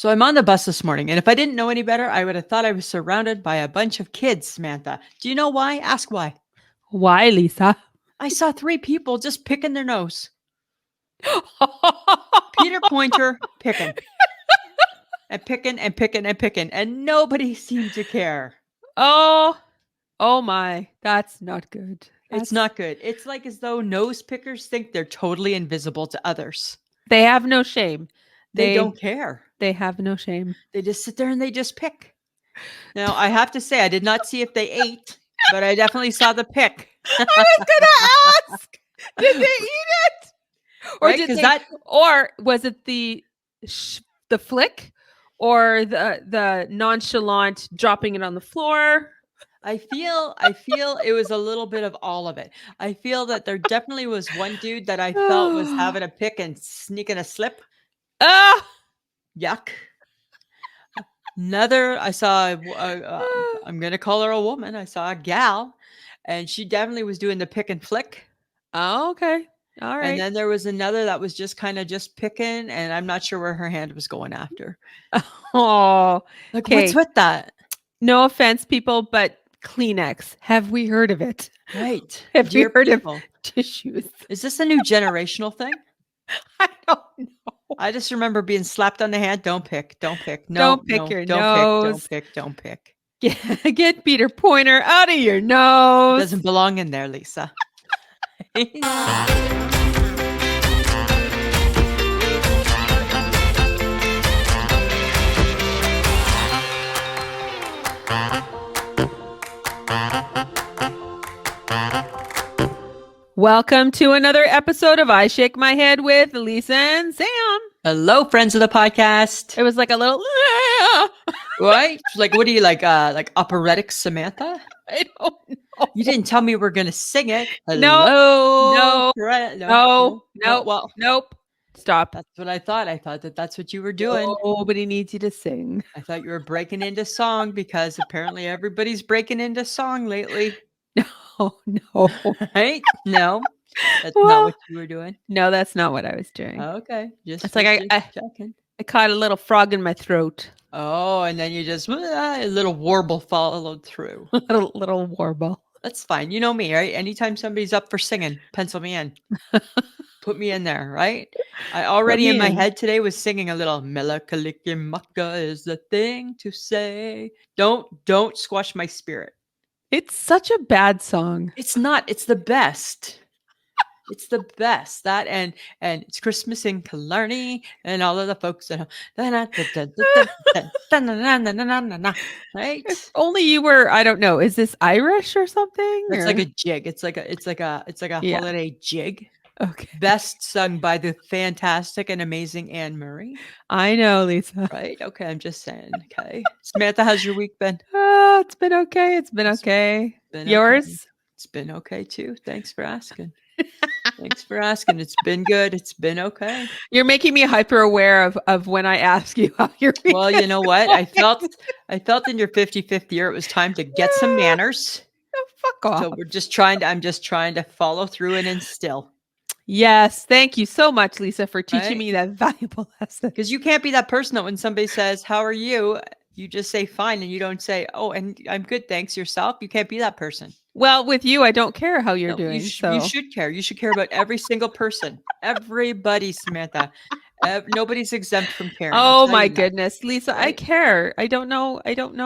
So I'm on the bus this morning, and if I didn't know any better, I would have thought I was surrounded by a bunch of kids, Samantha. Do you know why? Ask why. Why, Lisa? I saw 3 people just picking their nose. Peter Pointer picking. And picking and picking and picking. And nobody seemed to care. Oh my. That's not good. It's not good. It's like as though nose pickers think they're totally invisible to others. They have no shame. They don't care. They have no shame. They just sit there and they just pick. Now, I have to say, I did not see if they ate, but I definitely saw the pick. I was gonna ask, did they eat it, or Right? or was it the flick, or the nonchalant dropping it on the floor? I feel it was a little bit of all of it. I feel that there definitely was one dude that I felt was having a pick and sneaking a slip. Ah, Yuck. Another, I saw, I'm going to call her a woman. I saw a gal, and she definitely was doing the pick and flick. oh, okay. All right. And then there was another that was just kind of just picking, and I'm not sure where her hand was going after. Oh, Like, okay. what's with that? No offense, people, but Kleenex. Have we heard of it? Right. Have you heard people. of tissues? Is this a new generational thing? I don't know. I just remember being slapped on the hand. Don't pick. Don't pick. No, Don't pick no, your don't nose. pick. Don't pick. Get Peter Pointer out of your nose. Doesn't belong in there, Lisa. Welcome to another episode of I Shake My Head with Lisa and Sam. Hello, friends of the podcast. It was like a little, right? Like, what do you like operatic Samantha? I don't know. You didn't tell me we're going to sing it. No. Well, nope. Stop. That's what I thought. I thought that's what you were doing. Nobody needs you to sing. I thought you were breaking into song because apparently everybody's breaking into song lately. No. Right? No. That's not what you were doing. No, that's not what I was doing. Okay. It's like I caught a little frog in my throat. Oh, and then you just a little warble followed through. little warble. That's fine. You know me, right? Anytime somebody's up for singing, pencil me in. Put me in there, right? I already in my head today was singing a little Melakalikimaka is the thing to say. Don't squash my spirit. It's such a bad song. It's not. It's the best. It's the best. That and it's Christmas in Killarney and all of the folks that right. If only you were. I don't know. Is this Irish or something? It's like a jig. It's like a holiday jig. Okay. Best sung by the fantastic and amazing Anne Murray. I know, Lisa. Right? Okay, I'm just saying. Okay. Samantha, how's your week been? Oh, it's been okay. It's been okay. Yours? Okay. It's been okay too. Thanks for asking. Thanks for asking. It's been good. It's been okay. You're making me hyper aware of when I ask you how you're. Well, you know what? I felt in your 55th year it was time to get some manners. Oh, fuck off. So I'm just trying to follow through and instill. Yes, thank you so much, Lisa, for teaching me that valuable lesson. Because you can't be that person that when somebody says, "How are you?" you just say fine, and you don't say, "Oh, and I'm good, thanks." Yourself, you can't be that person. Well, with you, I don't care how you're doing. You should care. You should care about every single person, everybody, Samantha. Nobody's exempt from caring. Oh my goodness, Lisa, right? I care. I don't know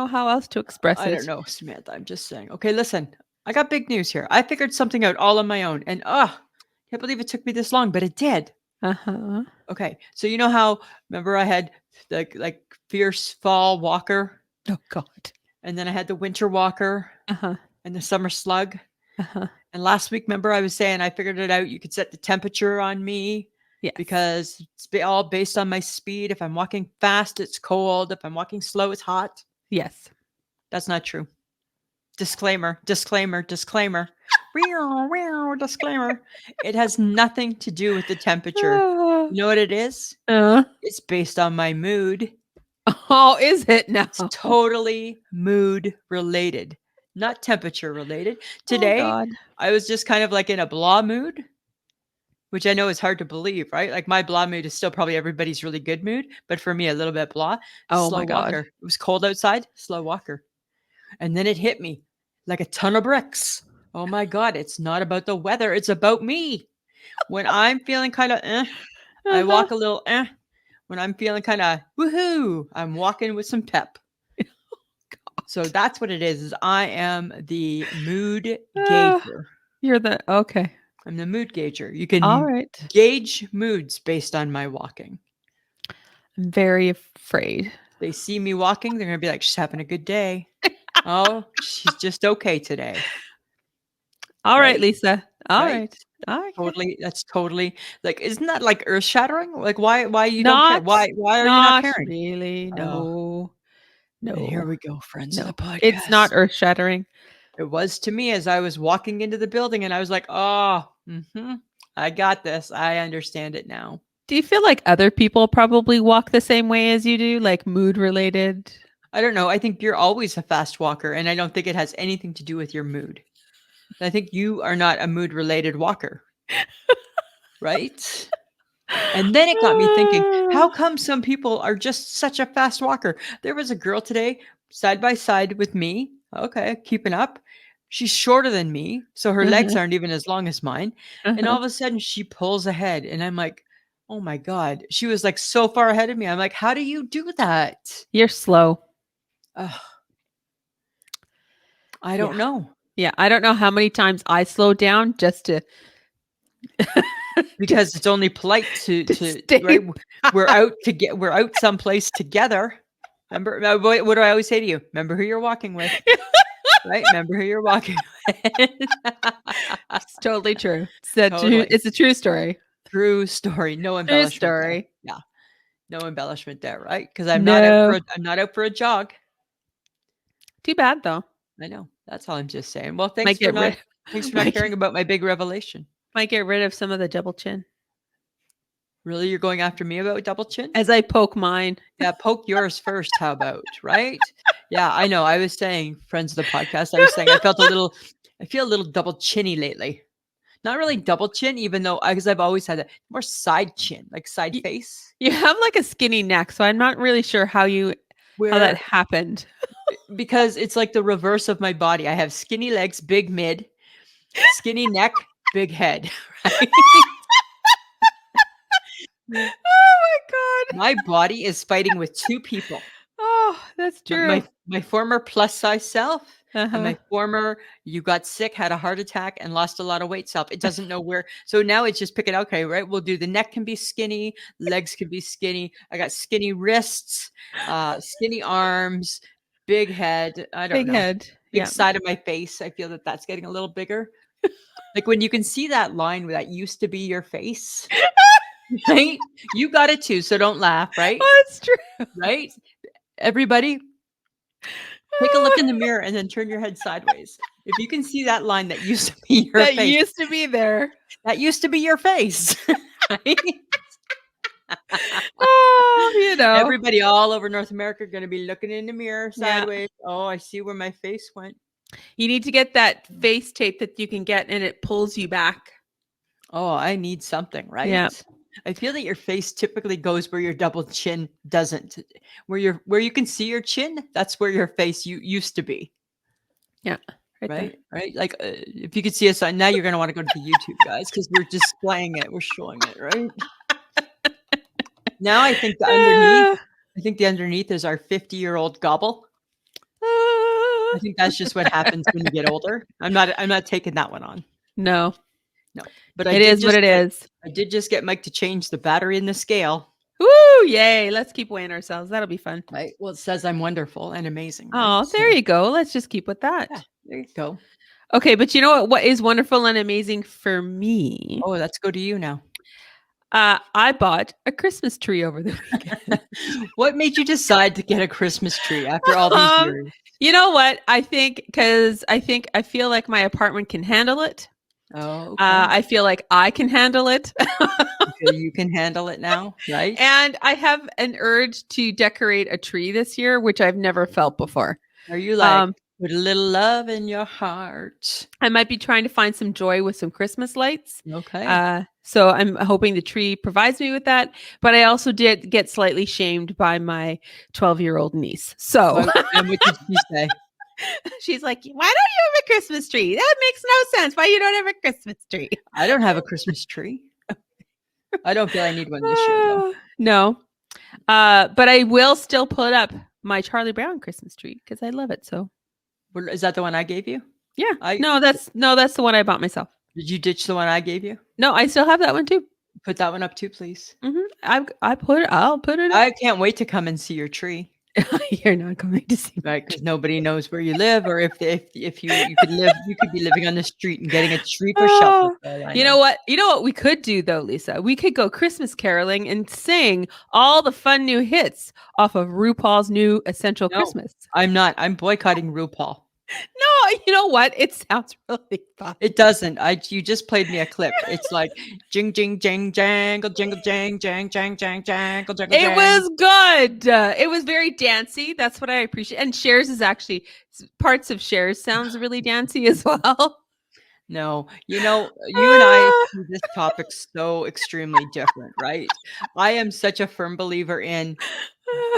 how else to express it. I don't know, Samantha. I'm just saying. Okay, listen. I got big news here. I figured something out all on my own, and can't believe it took me this long, but it did. Uh-huh. Okay. So you know how, remember I had the like fierce fall walker? Oh God. And then I had the winter walker and the summer slug. And last week, remember I was saying I figured it out. You could set the temperature on me. Yes. Because it's all based on my speed. If I'm walking fast, it's cold. If I'm walking slow, it's hot. Yes. That's not true. Disclaimer. Disclaimer. It has nothing to do with the temperature. You know what it is? It's based on my mood. Oh, is it now? It's totally mood related, not temperature related. Today, I was just kind of like in a blah mood. which I know is hard to believe, right? Like my blah mood is still probably everybody's really good mood, but for me, a little bit blah. Oh Slow my God. walker. It was cold outside, slow walker. And then it hit me like a ton of bricks. Oh my God, it's not about the weather, it's about me. When I'm feeling kind of I Uh-huh. walk a little When I'm feeling kind of woohoo, I'm walking with some pep. So that's what it is I am the mood Ah, gauger. you're the okay. I'm the mood gauger. You All can right. gauge moods based on my walking. I'm very afraid. They see me walking, they're going to be like, she's having a good day. Oh, she's just okay today. All right, Right? Lisa. All Right? right. Okay. Totally. That's totally like, isn't that like earth shattering? Like, why you don't care? Not Why are you not not caring? really. Oh, No. and here No. we go, friends of the No. It's not podcast. earth-shattering. It was to me as I was walking into the building and I was like, oh, I got this. I understand it now. Do you feel like other people probably walk the same way as you do, like mood related? I don't know. I think you're always a fast walker, and I don't think it has anything to do with your mood. I think you are not a mood related walker, right? And then it got me thinking, how come some people are just such a fast walker? There was a girl today, side by side with me. Okay, keeping up. She's shorter than me, so her legs Uh-huh. aren't even as long as mine. And all Uh-huh. of a sudden, she pulls ahead, and I'm like, oh my God. She was like so far ahead of me. I'm like, how do you do that? You're slow. Ugh, I Yeah. don't know. Yeah. I don't know how many times I slow down just to Because it's only polite to stay. right? We're out someplace together. Remember, what do I always say to you? Remember who you're walking with, right? Remember who you're walking with. It's totally true. Totally. It's a true story. True story. No True embellishment there. story. Yeah, no embellishment there, right? Because No. I'm not out for a jog. Too bad though. I know. That's all I'm just saying. Well, Might get rid thanks for not might, caring about my big revelation. might get rid of some of the double chin. Really, you're going after me about double chin? As I poke mine. Yeah, poke yours first, how about, right? Yeah, I know. I was saying, friends of the podcast, I was saying I feel a little double chinny lately. Not really double chin, even though because I've always had that more side chin, like side Y- face, You have like a skinny neck, so I'm not really sure how that where happened. because it's like the reverse of my body. I have skinny legs, big mid, skinny neck, big head, right? Oh my god. My body is fighting with two people. Oh, that's true. My former plus size self and Uh-huh. my former you got sick, had a heart attack, and lost a lot of weight self. It doesn't know where. So now it's just picking. Okay, right. We'll do the neck can be skinny, legs can be skinny. I got skinny wrists, skinny arms, big head. I don't Big know. head. Big Yeah. side of my face. I feel that that's getting a little bigger. Like when you can see that line that used to be your face, right? You got it too. So don't laugh, right? Oh, that's true. Right? Everybody, take a look in the mirror and then turn your head sideways. If you can see that line that used to be your That face, used to be there. that used to be your face. Right? Oh, Everybody all over North America are going to be looking in the mirror Yeah. sideways. Oh, I see where my face went. You need to get that face tape that you can get and it pulls you back. Oh, I need something, right? Yeah. I feel that your face typically goes where your double chin doesn't. Where you can see your chin, that's where your face used to be. Yeah. Right there. Right. Like if you could see us now, you're going to want to go to the YouTube, guys, because we're displaying it. We're showing it, right? Now I think the underneath is our 50-year-old gobble. I think that's just what happens when you get older. I'm not taking that one on. No. No. But It is what it is. I did just get Mike to change the battery in the scale. Woo! Yay! Let's keep weighing ourselves. That'll be fun. Right. Well, it says I'm wonderful and amazing. Right? Oh, there you go. Let's just keep with that. Yeah, there you go. Okay, but you know what? What is wonderful and amazing for me? Oh, let's go to you now. I bought a Christmas tree over the weekend. What made you decide to get a Christmas tree after all these years? You know what? I feel like my apartment can handle it. Oh, okay. I feel like I can handle it. Okay, you can handle it now, right? And I have an urge to decorate a tree this year, which I've never felt before. Are you like Put a little love in your heart. I might be trying to find some joy with some Christmas lights. Okay. So I'm hoping the tree provides me with that. But I also did get slightly shamed by my 12-year-old niece. So And what did she say? she's like, "Why don't you have a Christmas tree? That makes no sense. Why you don't have a Christmas tree?" I don't have a Christmas tree. I don't feel I need one this year, though. No. But I will still put up my Charlie Brown Christmas tree because I love it. So Is that the one I gave you? yeah. That's the one I bought myself. Did you ditch the one I gave you? No, I still have that one too. Put that one up too, please. I'll put it up. I can't wait to come and see your tree. You're not coming to see me. Right, because nobody knows where you live, or if you could be living on the street and getting a tree for shelter. You know what? You know what we could do though, Lisa? We could go Christmas caroling and sing all the fun new hits off of RuPaul's new Essential Christmas. I'm not. I'm boycotting RuPaul. No, you know what? It sounds really fun. It doesn't. You just played me a clip. It's like jing jing jang jangle jingle jang jang jang jang jangle jingle. It was good. It was very dancey. That's what I appreciate. And Cher's is actually parts of Cher's sounds really dancey as well. No, you and I see this topic so extremely different, right? I am such a firm believer in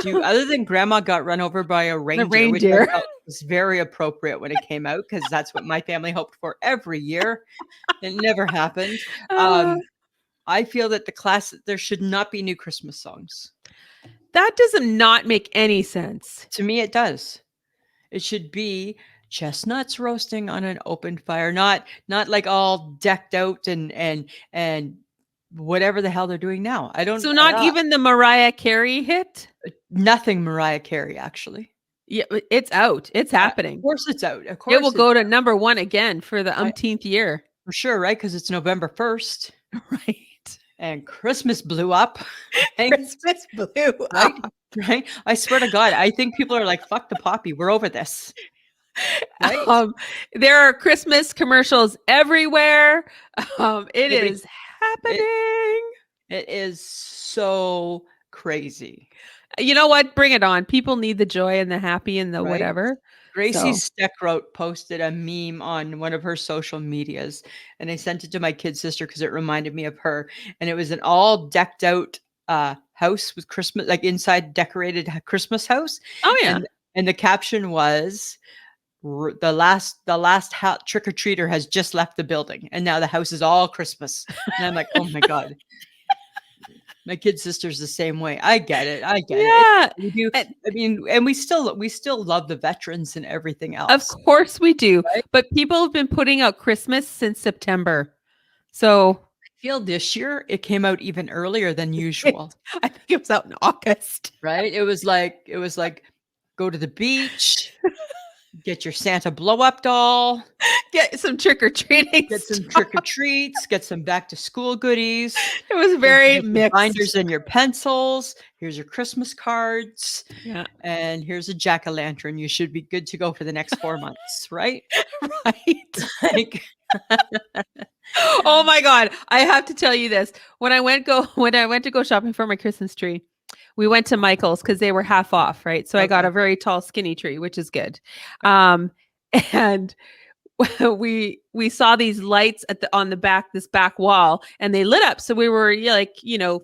other than Grandma got run over by a reindeer, which I felt was very appropriate when it came out because that's what my family hoped for every year. It never happened. I feel that there should not be new Christmas songs. That does not make any sense. To me, it does. It should be chestnuts roasting on an open fire, not like all decked out and whatever the hell they're doing now. I don't. So not even the Mariah Carey hit. Nothing Mariah Carey, actually. Yeah, it's out. It's happening. Of course, it's out. Of course, it will go to number 1 again for the umpteenth year. For sure, right? Because it's November 1st, right? And Christmas blew up. Christmas blew up. Right? I swear to God, I think people are like, "Fuck the poppy, we're over this." Right? There are Christmas commercials everywhere. It is happening. It is so crazy. You know what? Bring it on. People need the joy and the happy and the whatever. Gracie Steckroat posted a meme on one of her social medias, and I sent it to my kid sister because it reminded me of her. And it was an all decked out house with Christmas, like inside decorated Christmas house. Oh yeah. And the caption was, the last trick or treater has just left the building, and now the house is all Christmas. And I'm like, oh my God. My kid sister's the same way. I get it. Yeah. We do. I mean, and we still love the veterans and everything else. Of course we do. Right? But people have been putting out Christmas since September. So I feel this year it came out even earlier than usual. I think it was out in August. Right? It was like go to the beach, get your Santa blow-up doll, get some trick-or-treating, get some trick-or-treats, get some back-to-school goodies. It was very mixed. Binders and your pencils. Here's your Christmas cards. Yeah. And here's a jack-o'-lantern. You should be good to go for the next 4 months, right? Right. Oh my God. I have to tell you this. When I went to go shopping for my Christmas tree, we went to Michael's because they were half off, right? So I got a very tall, skinny tree, which is good. And we saw these lights on the back, this back wall, and they lit up. So we were like,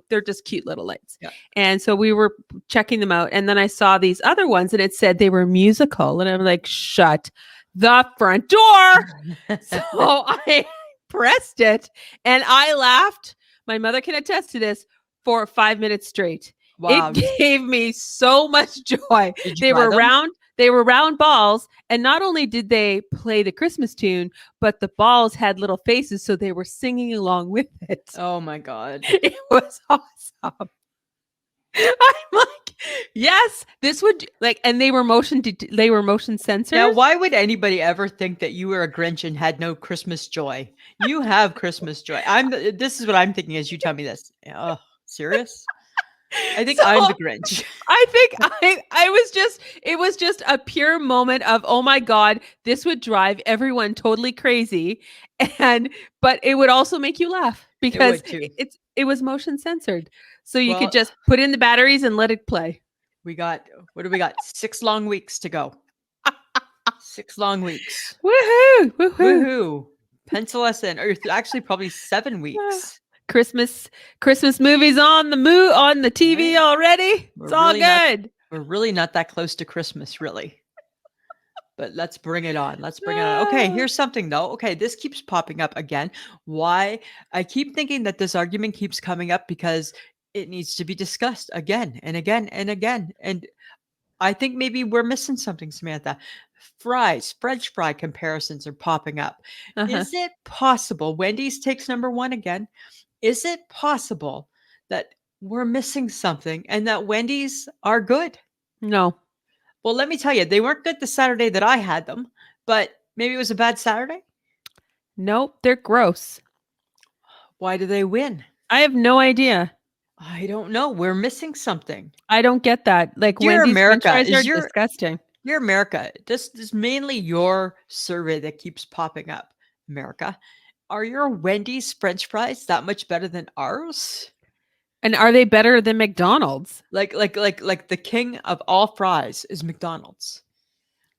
they're just cute little lights. Yeah. And so we were checking them out. And then I saw these other ones and it said they were musical. And I'm like, shut the front door. So I pressed it and I laughed. My mother can attest to this for 5 minutes straight. Wow. It gave me so much joy. They were round balls. And not only did they play the Christmas tune, but the balls had little faces. So they were singing along with it. Oh my God. It was awesome. I'm like, yes, this would and they were motion censored. Now, why would anybody ever think that you were a Grinch and had no Christmas joy? You have Christmas joy. This is what I'm thinking as you tell me this. Oh, serious? I think I'm the Grinch. I think it was just a pure moment of, oh my God, this would drive everyone totally crazy. But it would also make you laugh because it was motion censored. So you could just put in the batteries and let it play. What do we got? 6 long weeks to go. 6 long weeks. Woohoo! Woohoo! Woohoo! Pencil us in. Or actually probably 7 weeks. Christmas movies on the TV Right? already. We're It's all really not good. we're really not that close to Christmas, really. But let's bring it on. Let's bring it on. Okay, here's something though. Okay, this keeps popping up again. Why? I keep thinking that this argument keeps coming up because it needs to be discussed again and again and again. And I think maybe we're missing something, Samantha. Fries, French fry comparisons are popping up. Uh-huh. Is it possible? Wendy's takes number one again. Is it possible that we're missing something and that Wendy's are good? No. Well, let me tell you, they weren't good the Saturday that I had them, but maybe it was a bad Saturday. Nope. They're gross. Why do they win? I have no idea. I don't know. We're missing something. I don't get that. Like Dear Wendy's French America, fries are is disgusting. your America, this is mainly your survey that keeps popping up. America, are your Wendy's French fries that much better than ours? And are they better than McDonald's? Like the king of all fries is McDonald's.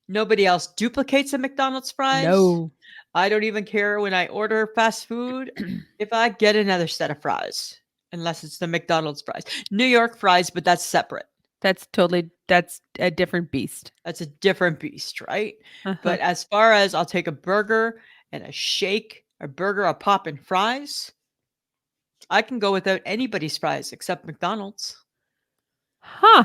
Nobody else duplicates a McDonald's fries. No. I don't even care when I order fast food if I get another set of fries, unless it's the McDonald's fries. New York fries, but that's separate. That's a different beast. That's a different beast, right? Uh-huh. But as far as I'll take a burger and a shake, a burger, a pop, and fries, I can go without anybody's fries except McDonald's. Huh.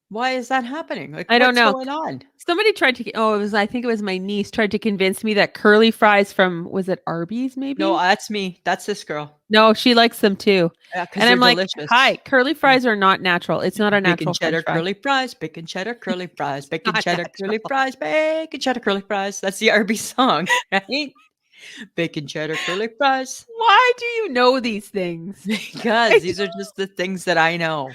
Why is that happening? Like, I don't know. What's going on? Somebody tried to I think it was my niece tried to convince me that curly fries from, was it Arby's maybe? No, that's me. That's this girl. No, she likes them too. Yeah, And I'm like, delicious. hi, curly fries are not natural. It's not a natural Bacon cheddar French fry. curly fries, bacon cheddar curly fries, bacon Not cheddar curly natural. fries, bacon cheddar curly fries. That's the Arby's song, right? Bacon cheddar curly fries. Why do you know these things? Because these are just the things that I know.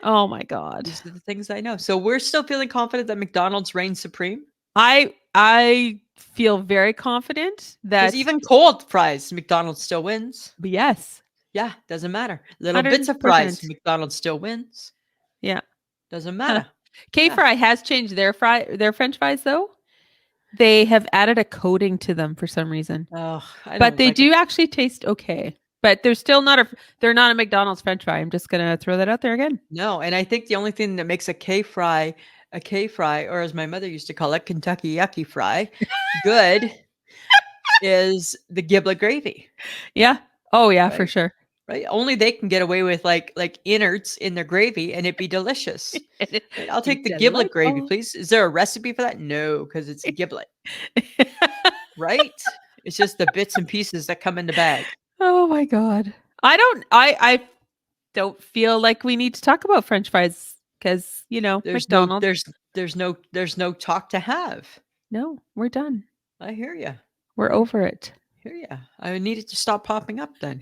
Oh my God. These are the things I know. So we're still feeling confident that McDonald's reigns supreme. I feel very confident that Because even cold fries, McDonald's still wins. yes. Yeah, doesn't matter. Little bits of fries, McDonald's still wins. Yeah. Doesn't matter. K-Fry has changed their French fries though. They have added a coating to them for some reason. Oh, But they do actually taste okay. But they're still not a McDonald's French fry. I'm just gonna throw that out there again. No, and I think the only thing that makes a K-Fry, or as my mother used to call it, Kentucky Yucky Fry, good is the giblet gravy. Yeah. Oh yeah, Right. for sure. Right? Only they can get away with like innards in their gravy and it'd be delicious. Right? I'll take the giblet gravy, please. Is there a recipe for that? No, because it's a giblet. Right? It's just the bits and pieces that come in the bag. Oh my God. I don't feel like we need to talk about French fries because, McDonald's. There's no talk to have. No, we're done. I hear you. We're over it. Hear you. I need it to stop popping up then.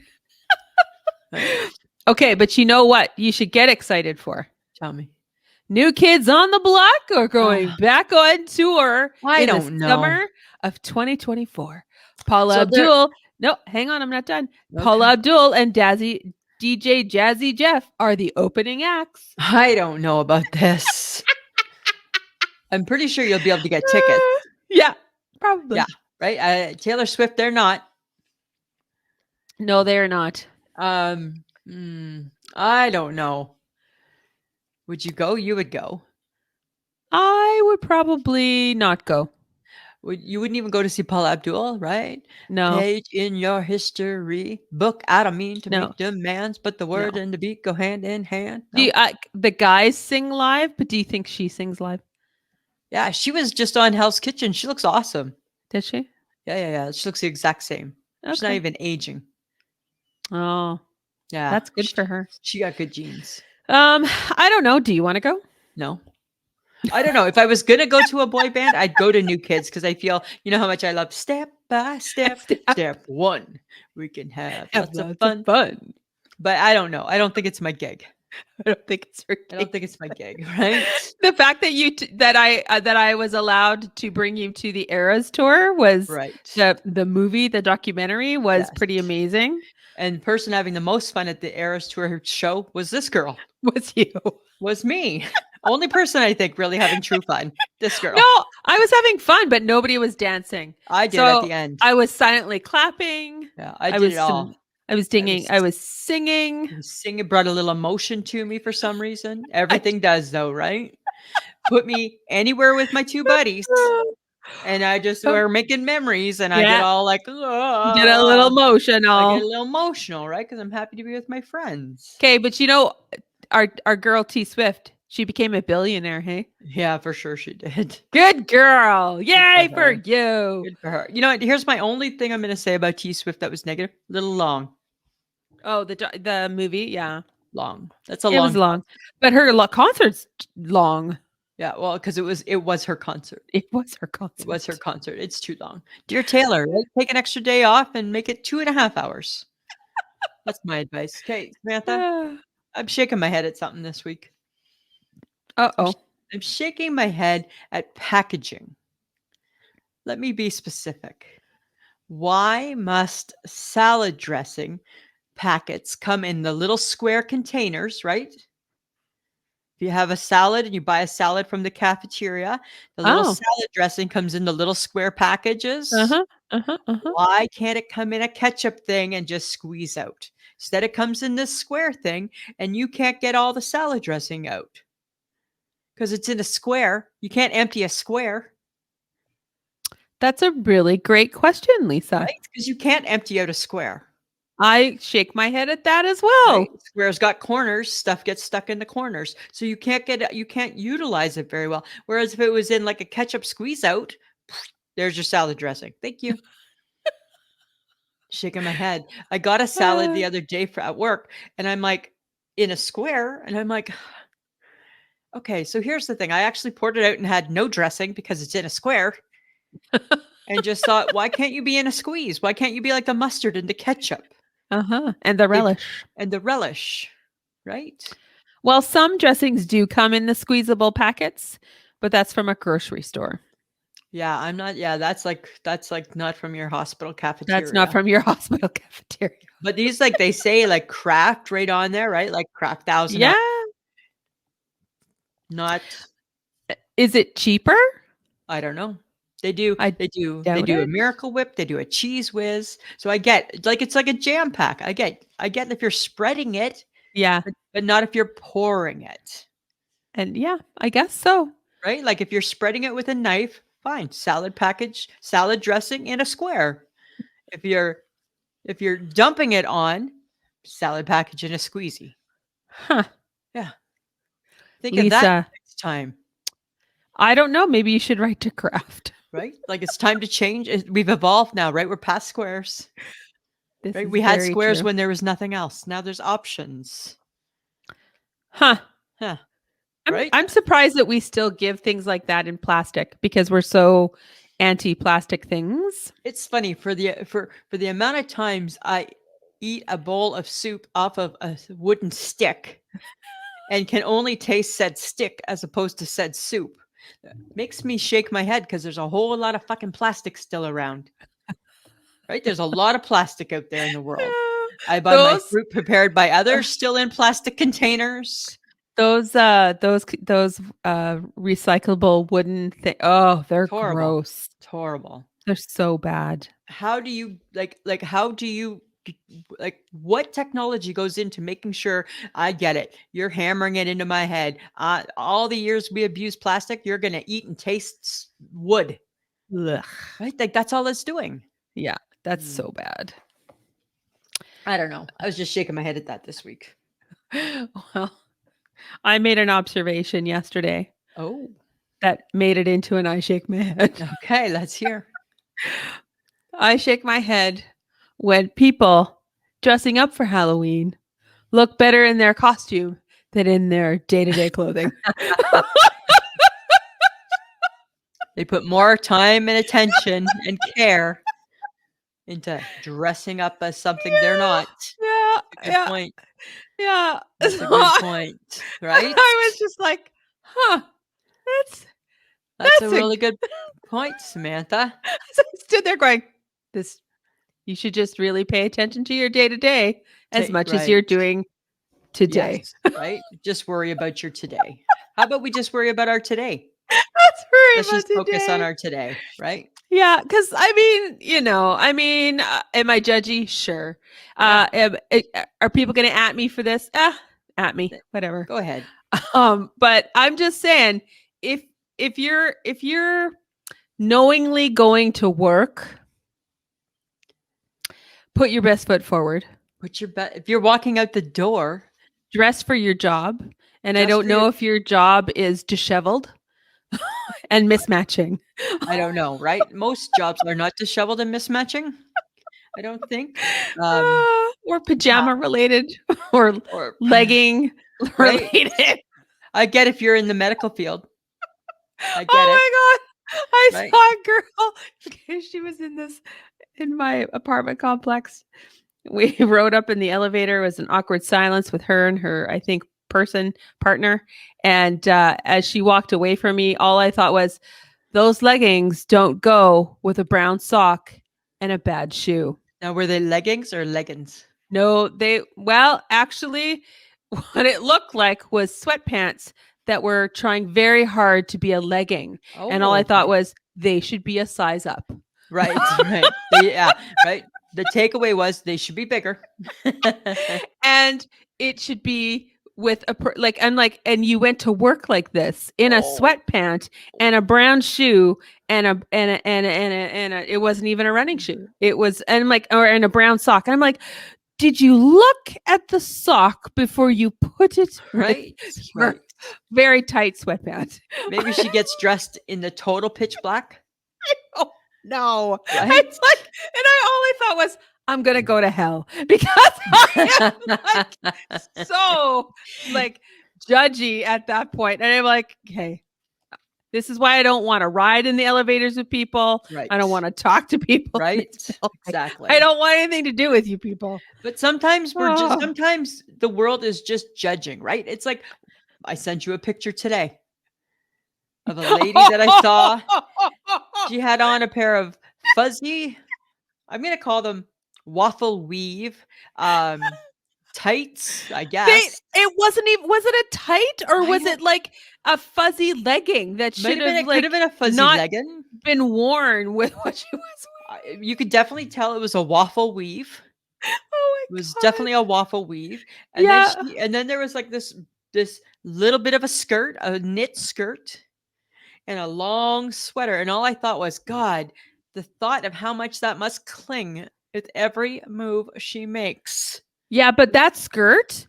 Right? Okay, but you know what you should get excited for? Tell me. New Kids on the Block are going back on tour I in the don't know. summer of 2024. Paula So they're- Abdul. No, hang on, I'm not done. Okay. Paula Abdul and DJ Jazzy Jeff are the opening acts. I don't know about this. I'm pretty sure you'll be able to get tickets. Yeah, probably. Yeah. Right? Taylor Swift, they're not. No, they're not. I don't know. Would you go? You would go. I would probably not go. You wouldn't even go to see Paula Abdul, right? No. Page in your history book. I don't mean to No. make demands, but the word and the beat go hand in hand. Do you, the guys sing live, but do you think she sings live? Yeah, she was just on Hell's Kitchen. She looks awesome. Did she? Yeah. She looks the exact same. She's not even aging. Oh, yeah. That's good for her. She got good genes. I don't know. Do you want to go? No. I don't know. If I was going to go to a boy band, I'd go to New Kids because I feel, you know how much I love step by step. Step one. We can have lots of fun. But I don't know. I don't think it's my gig. I don't think it's her gig. I don't think it's my gig, right? The fact that that I was allowed to bring you to the Eras tour was right. The movie, the documentary was pretty amazing. And the person having the most fun at the Eras tour show was this girl. Was you? Was me. Only person I think really having true fun. This girl. No, I was having fun, but nobody was dancing. I did at So the end. I was silently clapping. Yeah, I I did it was all. I was I dinging. was I was singing. singing, brought a little emotion to me for some reason. I, Everything does though, right? Put me anywhere with my 2 buddies, and I just were making memories, and I get yeah, all like, get a little I get a emotional. little emotional, right? Because 'Cause I'm happy to be with my friends. Okay, but our girl T Swift, she became a billionaire. Hey, Yeah, for sure she did. good girl! Good for Yay for her. you! Good for her. You know what? Here's my only thing I'm gonna say about T Swift that was negative. Little long. Oh, the movie, yeah, Long. That's a it was long long, but her concert's long. yeah, well, because it was her concert. It was her It was her concert. concert. It's too long. Dear Taylor, right? Take an extra day off and make it 2.5 hours. That's my advice. Okay, Samantha, I'm shaking my head at something this week. I'm sh Uh-oh. I'm shaking my head at packaging. Let me be specific. Why must salad dressing packets come in the little square containers, right? If you have a salad and you buy a salad from the cafeteria, the little Oh. salad dressing comes in the little square packages. Uh-huh. Uh-huh. Uh-huh. Why can't it come in a ketchup thing and just squeeze out? Instead, it comes in this square thing, and you can't get all the salad dressing out because it's in a square. You can't empty a square, That's a really great question, Lisa. right? Because you can't empty out a square, I shake my head at that as right? well. Squares got corners, stuff gets stuck in the corners. So you can't utilize it very well. Whereas if it was in like a ketchup squeeze out, there's your salad dressing. Thank you. Shaking my head. I got a salad Uh, the other day for at work, and I'm like in a square, and I'm like, okay, so here's the thing. I actually poured it out and had no dressing because it's in a square, and just thought, why can't you be in a squeeze? Why can't you be like the mustard and the ketchup? uh-huh. And the They relish. and the relish, right? Well, some dressings do come in the squeezable packets, but that's from a grocery store. Yeah, I'm not. Yeah, that's like not from your hospital That's not cafeteria. from your hospital cafeteria. But these, like they say, like Kraft right on there, right? Like Kraft Thousand Yeah. Up. Not. Is it cheaper? I don't know. They do. I They doubt do a it. Miracle Whip. They do a Cheese Whiz. So I get like it's like a jam pack. I get if you're spreading it, Yeah. but not if you're pouring it, And yeah, I guess so. right? Like if you're spreading it with a knife, fine. Salad package, salad dressing in a square. If you're dumping it on, salad package in a squeezy. Huh. Yeah. Think of that Lisa, next time, I don't know. Maybe you should write to Kraft. right? Like it's time to change. We've evolved now, right? We're past squares, This right? is We had very squares true. when there was nothing else. Now there's options. Huh. Huh. I'm Right? I'm surprised that we still give things like that in plastic because we're so anti-plastic things. It's funny for the amount of times I eat a bowl of soup off of a wooden stick and can only taste said stick as opposed to said soup. Makes me shake my head because there's a whole lot of fucking plastic still around. Right? There's a lot of plastic out there in the world. I buy my Those fruit prepared by others still in plastic containers. those recyclable wooden thing. Oh, they're It's horrible. gross. It's horrible. They're so bad. How do you how do you like what technology goes into making sure I get it? You're hammering it into my head. All the years we abuse plastic, you're gonna eat and taste wood, Ugh. right? Like that's all it's doing. Yeah, that's Hmm. so bad. I don't know. I was just shaking my head at that this week. Well, I made an observation yesterday Oh, that made it into an I shake my head. okay. Let's hear. I shake my head when people dressing up for Halloween look better in their costume than in their day-to-day clothing. They put more time and attention and care into dressing up as something they're not. Yeah, Good yeah, point. yeah. That's So a good point, right? I was just like, huh, that's That's a that's a really good point, Samantha. so I stood there going, this you should just really pay attention to your day to day as much as Right. you're doing today. Yes, right? Just worry about your today. How about we just worry about our today? Let's just focus on today. our today, right? Yeah, because am I judgy? Sure. Yeah. Are people going to at me for this? At me, whatever. Go ahead. But I'm just saying, if you're knowingly going to work, put your best foot forward. If you're walking out the door, Dress for your job. And I dress don't for know your. if your job is disheveled and mismatching. I don't know, right? Most jobs are not disheveled and mismatching. I don't think. Or pajama related or Or legging right. related. I get if you're in the medical field. I get it, Oh my God. I right? saw a girl. She was in my apartment complex. We rode up in the elevator. It was an awkward silence with her and her, I think, partner. And as she walked away from me, all I thought was, those leggings don't go with a brown sock and a bad shoe. Now, were they leggings or leggings? No, actually, what it looked like was sweatpants that were trying very hard to be a legging. And all I Oh, thought okay. was, they should be a size up. Right, right. Yeah, right. The takeaway was they should be bigger. And it should be with and you went to work like this in a Oh, sweatpant and a brown shoe and it wasn't even a running shoe. It was, and I'm like, or in a brown sock. And I'm like, did you look at the sock before you put it right, with your right. very tight sweatpants? Maybe she gets dressed in the total pitch black, Oh no. right? It's like, and all I thought was, I'm gonna go to hell because I am like so like judgy at that point. And I'm like, okay, this is why I don't want to ride in the elevators with people. Right. I don't want to talk to people. Right, exactly. I don't want anything to do with you people. But sometimes Oh. sometimes the world is just judging, right? It's like, I sent you a picture today of a lady that I saw. She had on a pair of fuzzy, I'm gonna call them waffle weave tights, I guess. It wasn't even, was it a tight or I was don't- it like a fuzzy legging that Might should have been, have it could like have been a fuzzy not legging. been worn with what she was wearing? You could definitely tell it was a waffle weave. Oh It my was God. definitely a waffle weave. And Yeah. then there was like this little bit of a skirt, a knit skirt, and a long sweater. And all I thought was, God, the thought of how much that must cling with every move she makes Yeah, but that skirt,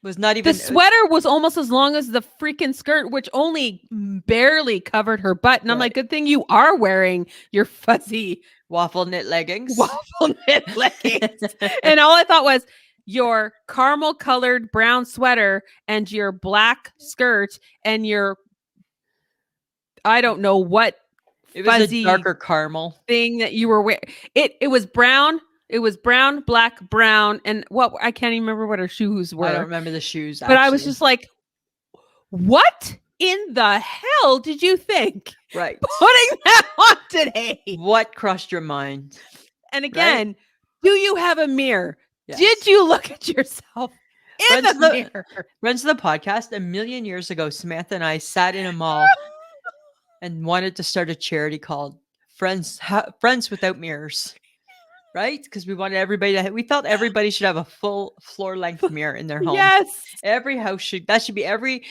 was not the even sweater was almost as long as the freaking skirt, which only barely covered her butt. And I'm like, right. good thing you are wearing your fuzzy Waffle knit leggings. waffle knit leggings. And all I thought was your caramel colored brown sweater and your black skirt and your, I don't know what It was a fuzzy darker caramel. thing that you were wearing. It was brown. It was brown, black, brown, and what, I can't even remember what her shoes I don't were. remember the shoes, But I was actually. just like, what in the hell did you think Right. putting that on today? What crossed your mind? And again, do you have a mirror? Yes. Did you look at yourself in Friends the of mirror? Friends of the podcast, a million years ago, Samantha and I sat in a mall and wanted to start a charity called Friends Without Mirrors, right? Because we wanted everybody we felt everybody should have a full floor length mirror in their home. Yes. Every house should be every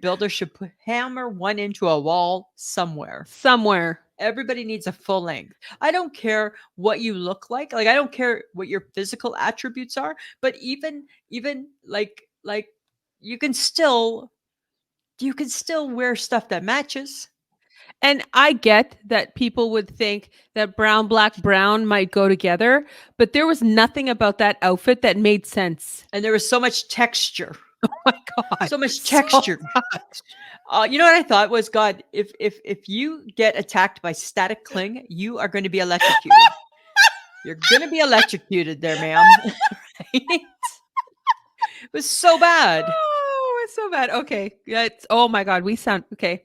builder should hammer one into a wall somewhere. Somewhere. Everybody needs a full length. I don't care what you look like. Like, I don't care what your physical attributes are, but even like you can still wear stuff that matches. And I get that people would think that brown, black, brown might go together, but there was nothing about that outfit that made sense. And there was so much texture. Oh my God. So much texture. You know what I thought was, God, if you get attacked by static cling, you are going to be electrocuted. You're going to be electrocuted there, ma'am. Right? It was so bad. Oh, it's so bad. Okay. Oh my God. We sound okay.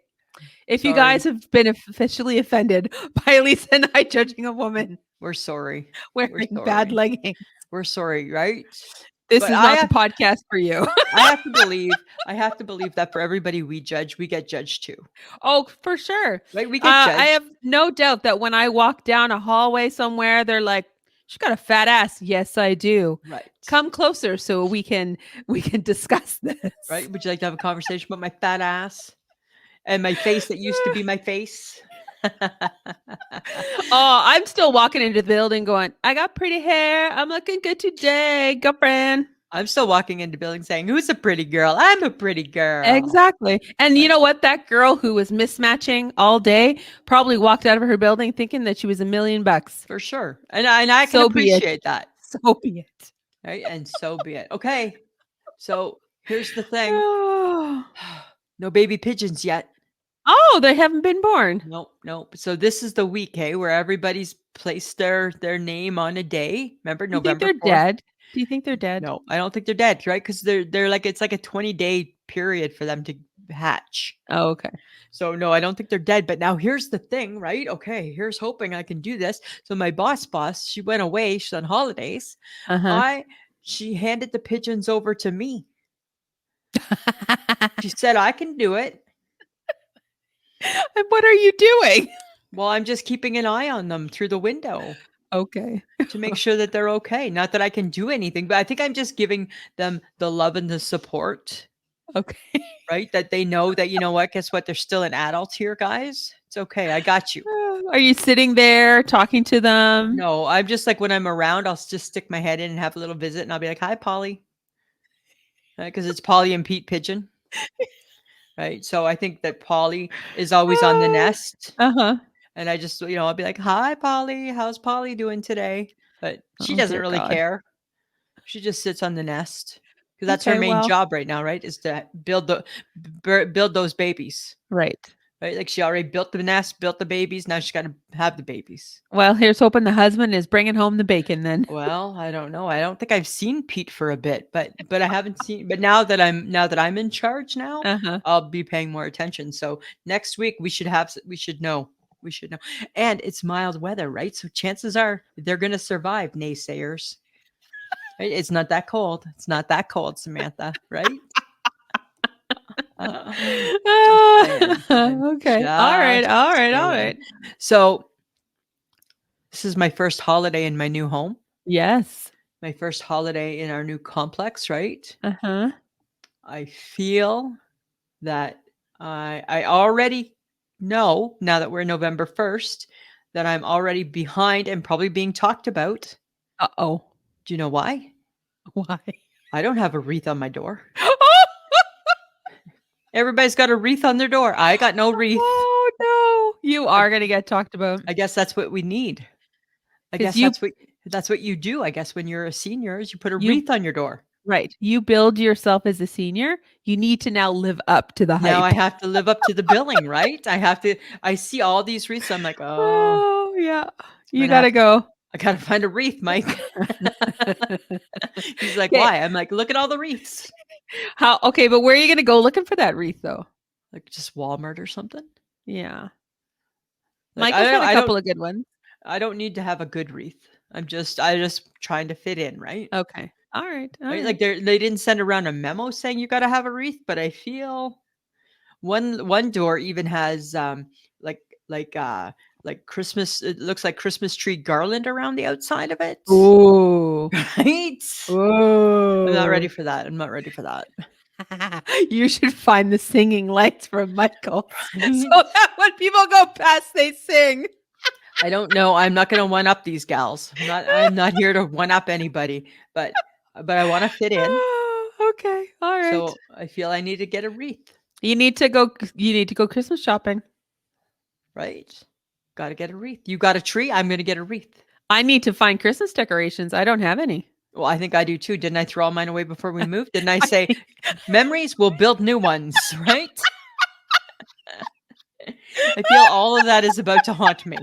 If you Sorry. guys have been officially offended by Lisa and I judging a woman We're sorry. wearing bad leggings, We're sorry, right? This But is not the podcast for you. I have to believe that for everybody we judge, we get judged too. Oh, for sure. Right? We get judged. I have no doubt that when I walk down a hallway somewhere, they're like, "She got a fat ass." Yes, I do. Right. Come closer so we can discuss this. Right? Would you like to have a conversation about my fat ass and my face that used to be my face? Oh, I'm still walking into the building going, "I got pretty hair. I'm looking good today, girlfriend." I'm still walking into the building saying, "Who's a pretty girl? I'm a pretty girl." Exactly. And you know what? That girl who was mismatching all day probably walked out of her building thinking that she was $1,000,000. For sure. And I can So be it. appreciate that. So be it. Right? And so be it. Okay. So here's the thing. Oh, No baby pigeons yet. they haven't been born. Nope. So this is the week, hey, where everybody's placed their name on a day. Remember, Do you think November they're 4th? dead? Do you think they're dead? No, I don't think they're dead, right? Because they're like it's like a 20-day period for them to hatch. Oh, okay. So no, I don't think they're dead. But now here's the thing, right? Okay, here's hoping I can do this. So my boss, she went away. She's on holidays. Uh-huh. She handed the pigeons over to me. She said I can do it. And what are you doing? Well, I'm just keeping an eye on them through the window Okay. to make sure that they're okay. Not that I can do anything, but I think I'm just giving them the love and the support, Okay. right? That they know that, you know what, guess what? They're still an adult here, guys. It's okay. I got you. Are you sitting there talking to them? No, I'm just like when I'm around, I'll just stick my head in and have a little visit and I'll be like, "Hi, Polly." Because it's Polly and Pete Pigeon. Right. So I think that Polly is always on the nest. Uh-huh. And I just, I'll be like, "Hi, Polly. How's Polly doing today?" But she Oh, doesn't dear really God. care. She just sits on the nest because that's her Okay, main well, job right now, right? Is to build those babies, right. right? Like she already built the nest, built the babies. Now she's got to have the babies. Well, here's hoping the husband is bringing home the bacon then. Well, I don't know. I don't think I've seen Pete for a bit, but I haven't seen. But now that I'm in charge now, Uh-huh. I'll be paying more attention. So next week we should know. We should know. And it's mild weather, right? So chances are they're going to survive, naysayers. Right? It's not that cold. It's not that cold, Samantha, right? Just saying. Okay. All right. All right. All Saying. right. So this is my first holiday in my new home. Yes. My first holiday in our new complex, right? Uh-huh. I feel that I already know, now that we're November 1st, that I'm already behind and probably being talked about. Uh-oh. Do you know why? Why? I don't have a wreath on my door. Everybody's got a wreath on their door. I got no wreath. Oh, no. You are going to get talked about. I guess that's what we need. I guess that's what you do. I guess when you're a senior is you put a wreath on your door. Right. You build yourself as a senior. You need to now live up to the hype. Now I have to live up to the billing, right? I see all these wreaths. I'm like, oh yeah. You got to go. I got to find a wreath, Mike. He's like, why? I'm like, look at all the wreaths. Okay, but where are you going to go looking for that wreath though? Like just Walmart or something? Yeah. Like, Michael's got a couple of good ones. I don't need to have a good wreath. I just trying to fit in, right? Okay. All right. Like they didn't send around a memo saying you got to have a wreath, but I feel one door even has like Christmas. It looks like Christmas tree garland around the outside of it. Ooh. Right. Ooh. I'm not ready for that. You should find the singing lights from Michael so that when people go past, they sing. I don't know. I'm not going to one up these gals. I'm not here to one up anybody, but I want to fit in. Okay. All right. So I feel I need to get a wreath. You need to go Christmas shopping. Right. Got to get a wreath. You got a tree? I'm going to get a wreath. I need to find Christmas decorations. I don't have any. Well, I think I do too. Didn't I throw all mine away before we moved? Didn't I say memories will build new ones, right? I feel all of that is about to haunt me.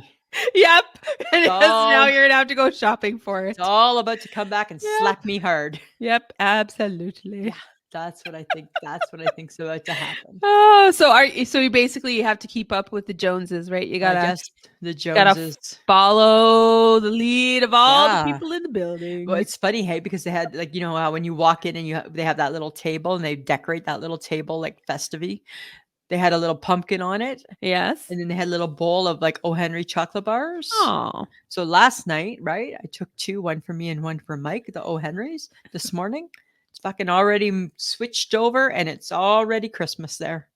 Yep. And now you're going to have to go shopping for it. It's all about to come back and slap me hard. Yep. Absolutely. Yeah. That's what I think. That's what I think's about to happen. Oh, so you basically have to keep up with the Joneses, right? You I gotta guess the gotta Joneses. follow the lead of all the Yeah. people in the building. Well, it's funny, hey, because they had like how when you walk in and they have that little table and they decorate that little table like festivity. They had a little pumpkin on it, Yes. and then they had a little bowl of like O. Henry chocolate bars. Oh, So last night, right, I took two, one for me and one for Mike, the O. Henrys. This morning, it's fucking already switched over, and it's already Christmas there.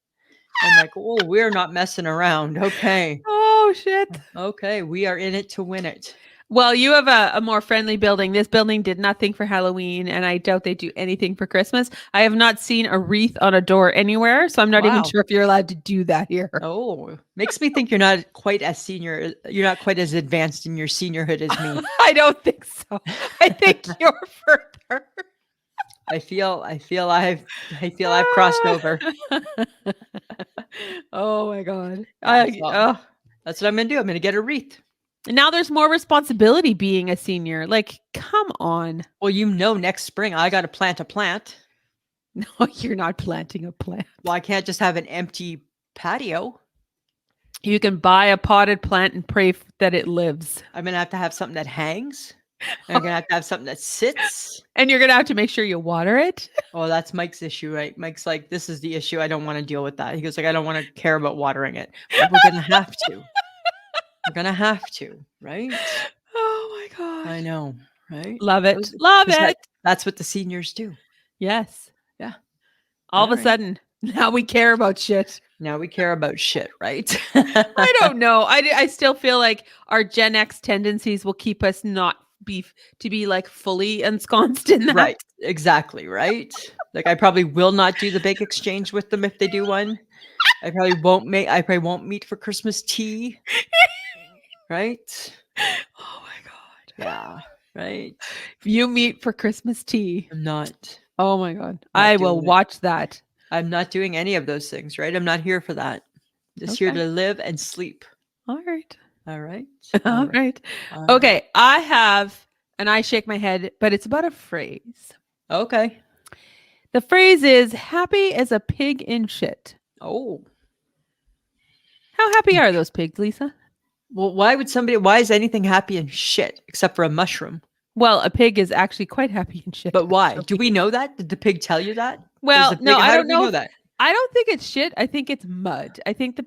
I'm like, oh, we're not messing around. Okay, oh shit. okay, we are in it to win it. Well, you have a more friendly building. This building did nothing for Halloween, and I doubt they do anything for Christmas. I have not seen a wreath on a door anywhere, so I'm not even Wow. sure if you're allowed to do that here. Oh, makes me think you're not quite as senior. You're not quite as advanced in your seniorhood as me. I don't think so. I think you're further. I feel I've crossed over. Oh my god. So that's what I'm gonna do. I'm gonna get a wreath. Now there's more responsibility being a senior. Like, come on. Well, next spring I got to plant a plant. No, you're not planting a plant. Well, I can't just have an empty patio. You can buy a potted plant and pray that it lives. I'm gonna have something that hangs. I'm gonna have something that sits. And you're gonna have to make sure you water it. Oh, that's Mike's issue, right? Mike's like, this is the issue. I don't want to deal with that. He goes like, I don't want to care about watering it. But we're gonna have to. We're gonna have to, right? Oh my god. I know, right? Love it. Love 'Cause it. that's what the seniors do. Yes. Yeah. All of a Alright. sudden, now we care about shit. Now we care about shit, right? I don't know. I still feel like our Gen X tendencies will keep us not be like fully ensconced in that. Right. Exactly, right? Like I probably will not do the bake exchange with them if they do one. I probably won't meet for Christmas tea. Right? Oh my god. Yeah. Right. If you meet for Christmas tea. I'm not. Oh my god. I will doing it. watch that. I'm not doing any of those things, right? I'm not here for that. Just here Okay. to live and sleep. All right. All right. All right. All right. Okay. I have, and I shake my head, but it's about a phrase. Okay. The phrase is happy as a pig in shit. Oh. How happy are those pigs, Lisa? Well, why is anything happy in shit except for a mushroom? Well, a pig is actually quite happy in shit. But why? actually. Do we know that? Did the pig tell you that? Well, no, I How don't do we know. that? I don't think it's shit. I think it's mud. I think the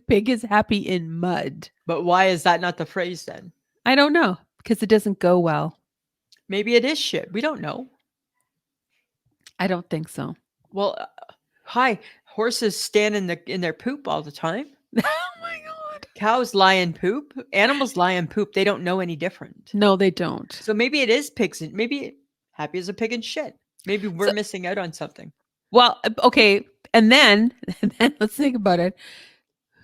pig is happy in mud. But why is that not the phrase then? I don't know because it doesn't go well. Maybe it is shit. We don't know. I don't think so. Well, hi, horses stand in their poop all the time. Oh my god. Cows lie in poop. Animals lie in poop. They don't know any different. No, they don't. So maybe it is pigs. Maybe happy as a pig in shit. Maybe we're missing out on something. Well, okay, and then let's think about it.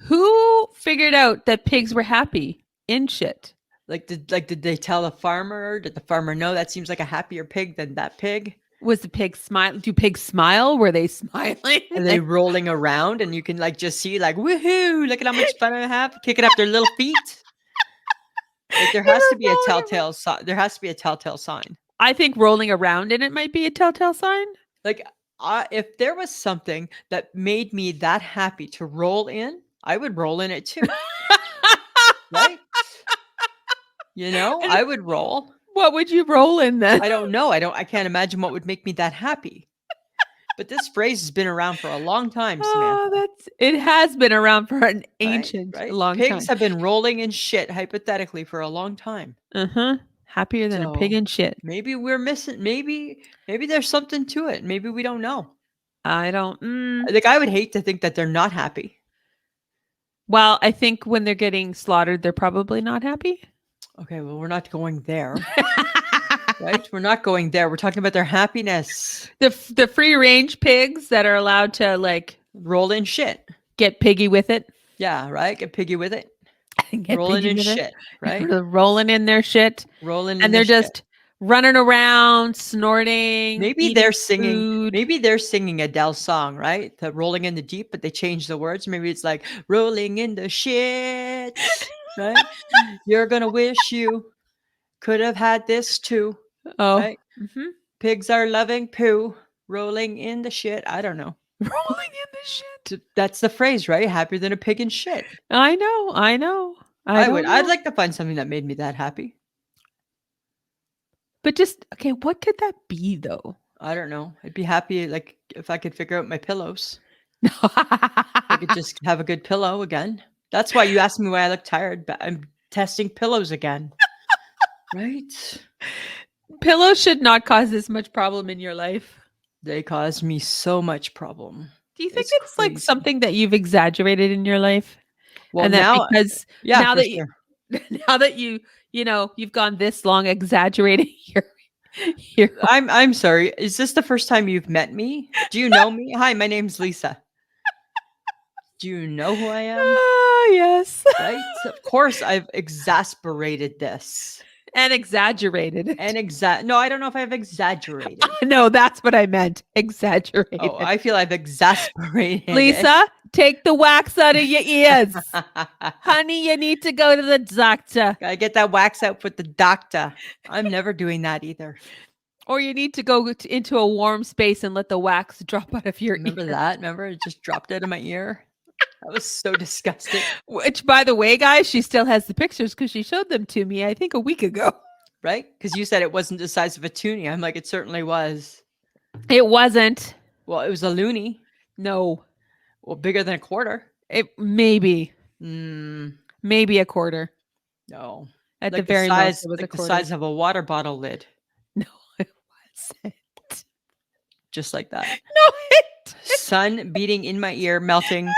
Who figured out that pigs were happy in shit? Did they tell the farmer? Did the farmer know that seems like a happier pig than that pig? Was the pig smile? Do pigs smile? Were they smiling? Are they rolling around and you can just see woohoo, look at how much fun I have, kicking up their little feet? There has to be a telltale sign. There has to be a telltale sign. I think rolling around in it might be a telltale sign. If there was something that made me that happy to roll in, I would roll in it too. Right? I would roll. What would you roll in then? I don't know. I can't imagine what would make me that happy. But this phrase has been around for a long time, Samantha. It has been around for an ancient long time. Pigs have been rolling in shit, hypothetically, for a long time. Happier than a pig in shit. Maybe we're missing. Maybe there's something to it. Maybe we don't know. I don't. I would hate to think that they're not happy. Well, I think when they're getting slaughtered, they're probably not happy. Okay, well, we're not going there. Right? We're not going there. We're talking about their happiness. The free range pigs that are allowed to roll in shit. Get piggy with it. Yeah, right? Get piggy with it. Rolling in shit, right? Rolling in their shit. And they're just running around, snorting. Maybe they're singing. Food. Maybe they're singing Adele's song, right? The rolling in the deep, but they change the words. Maybe it's like rolling in the shit, right? You're gonna wish you could have had this too. Oh, right? Pigs are loving poo. rolling in the shit. I don't know. Rolling in the shit. That's the phrase, right? Happier than a pig in shit. I know. I know. I I don't would. I'd know. like to find something that made me that happy. But just okay, what could that be though? I don't know. I'd be happy like if I could figure out my pillows. I could just have a good pillow again. That's why you asked me why I look tired, but I'm testing pillows again. Right? Pillows should not cause this much problem in your life. They cause me so much problem. Do you think It's it's like crazy. something that you've exaggerated in your life? Well, And that now, because yeah, now for that sure. now that you've gone this long exaggerating your I'm sorry. Is this the first time you've met me? Do you know me? Hi, my name's Lisa. Do you know who I am? Oh, yes. Right? Of course, I've exasperated this. And exaggerated it. And no, I don't know if I've exaggerated. No, that's what I meant. Exaggerated. Oh, I feel I've exasperated. Lisa, take the wax out of your ears. Honey, you need to go to the doctor. Gotta get that wax out with the doctor. I'm never doing that either. Or you need to go into a warm space and let the wax drop out of your Remember ear. that? Remember it just dropped out of my ear? That was so disgusting. Which, by the way, guys, she still has the pictures because she showed them to me, I think, a week ago. Right? Because you said it wasn't the size of a toonie. I'm like, it certainly was. It wasn't. Well, it was a loony. No. Well, bigger than a quarter. It maybe a quarter. No. At Like the very size, most, it was like a the quarter. size of a water bottle lid. No, it wasn't. Just like that. No, it Sun beating in my ear, melting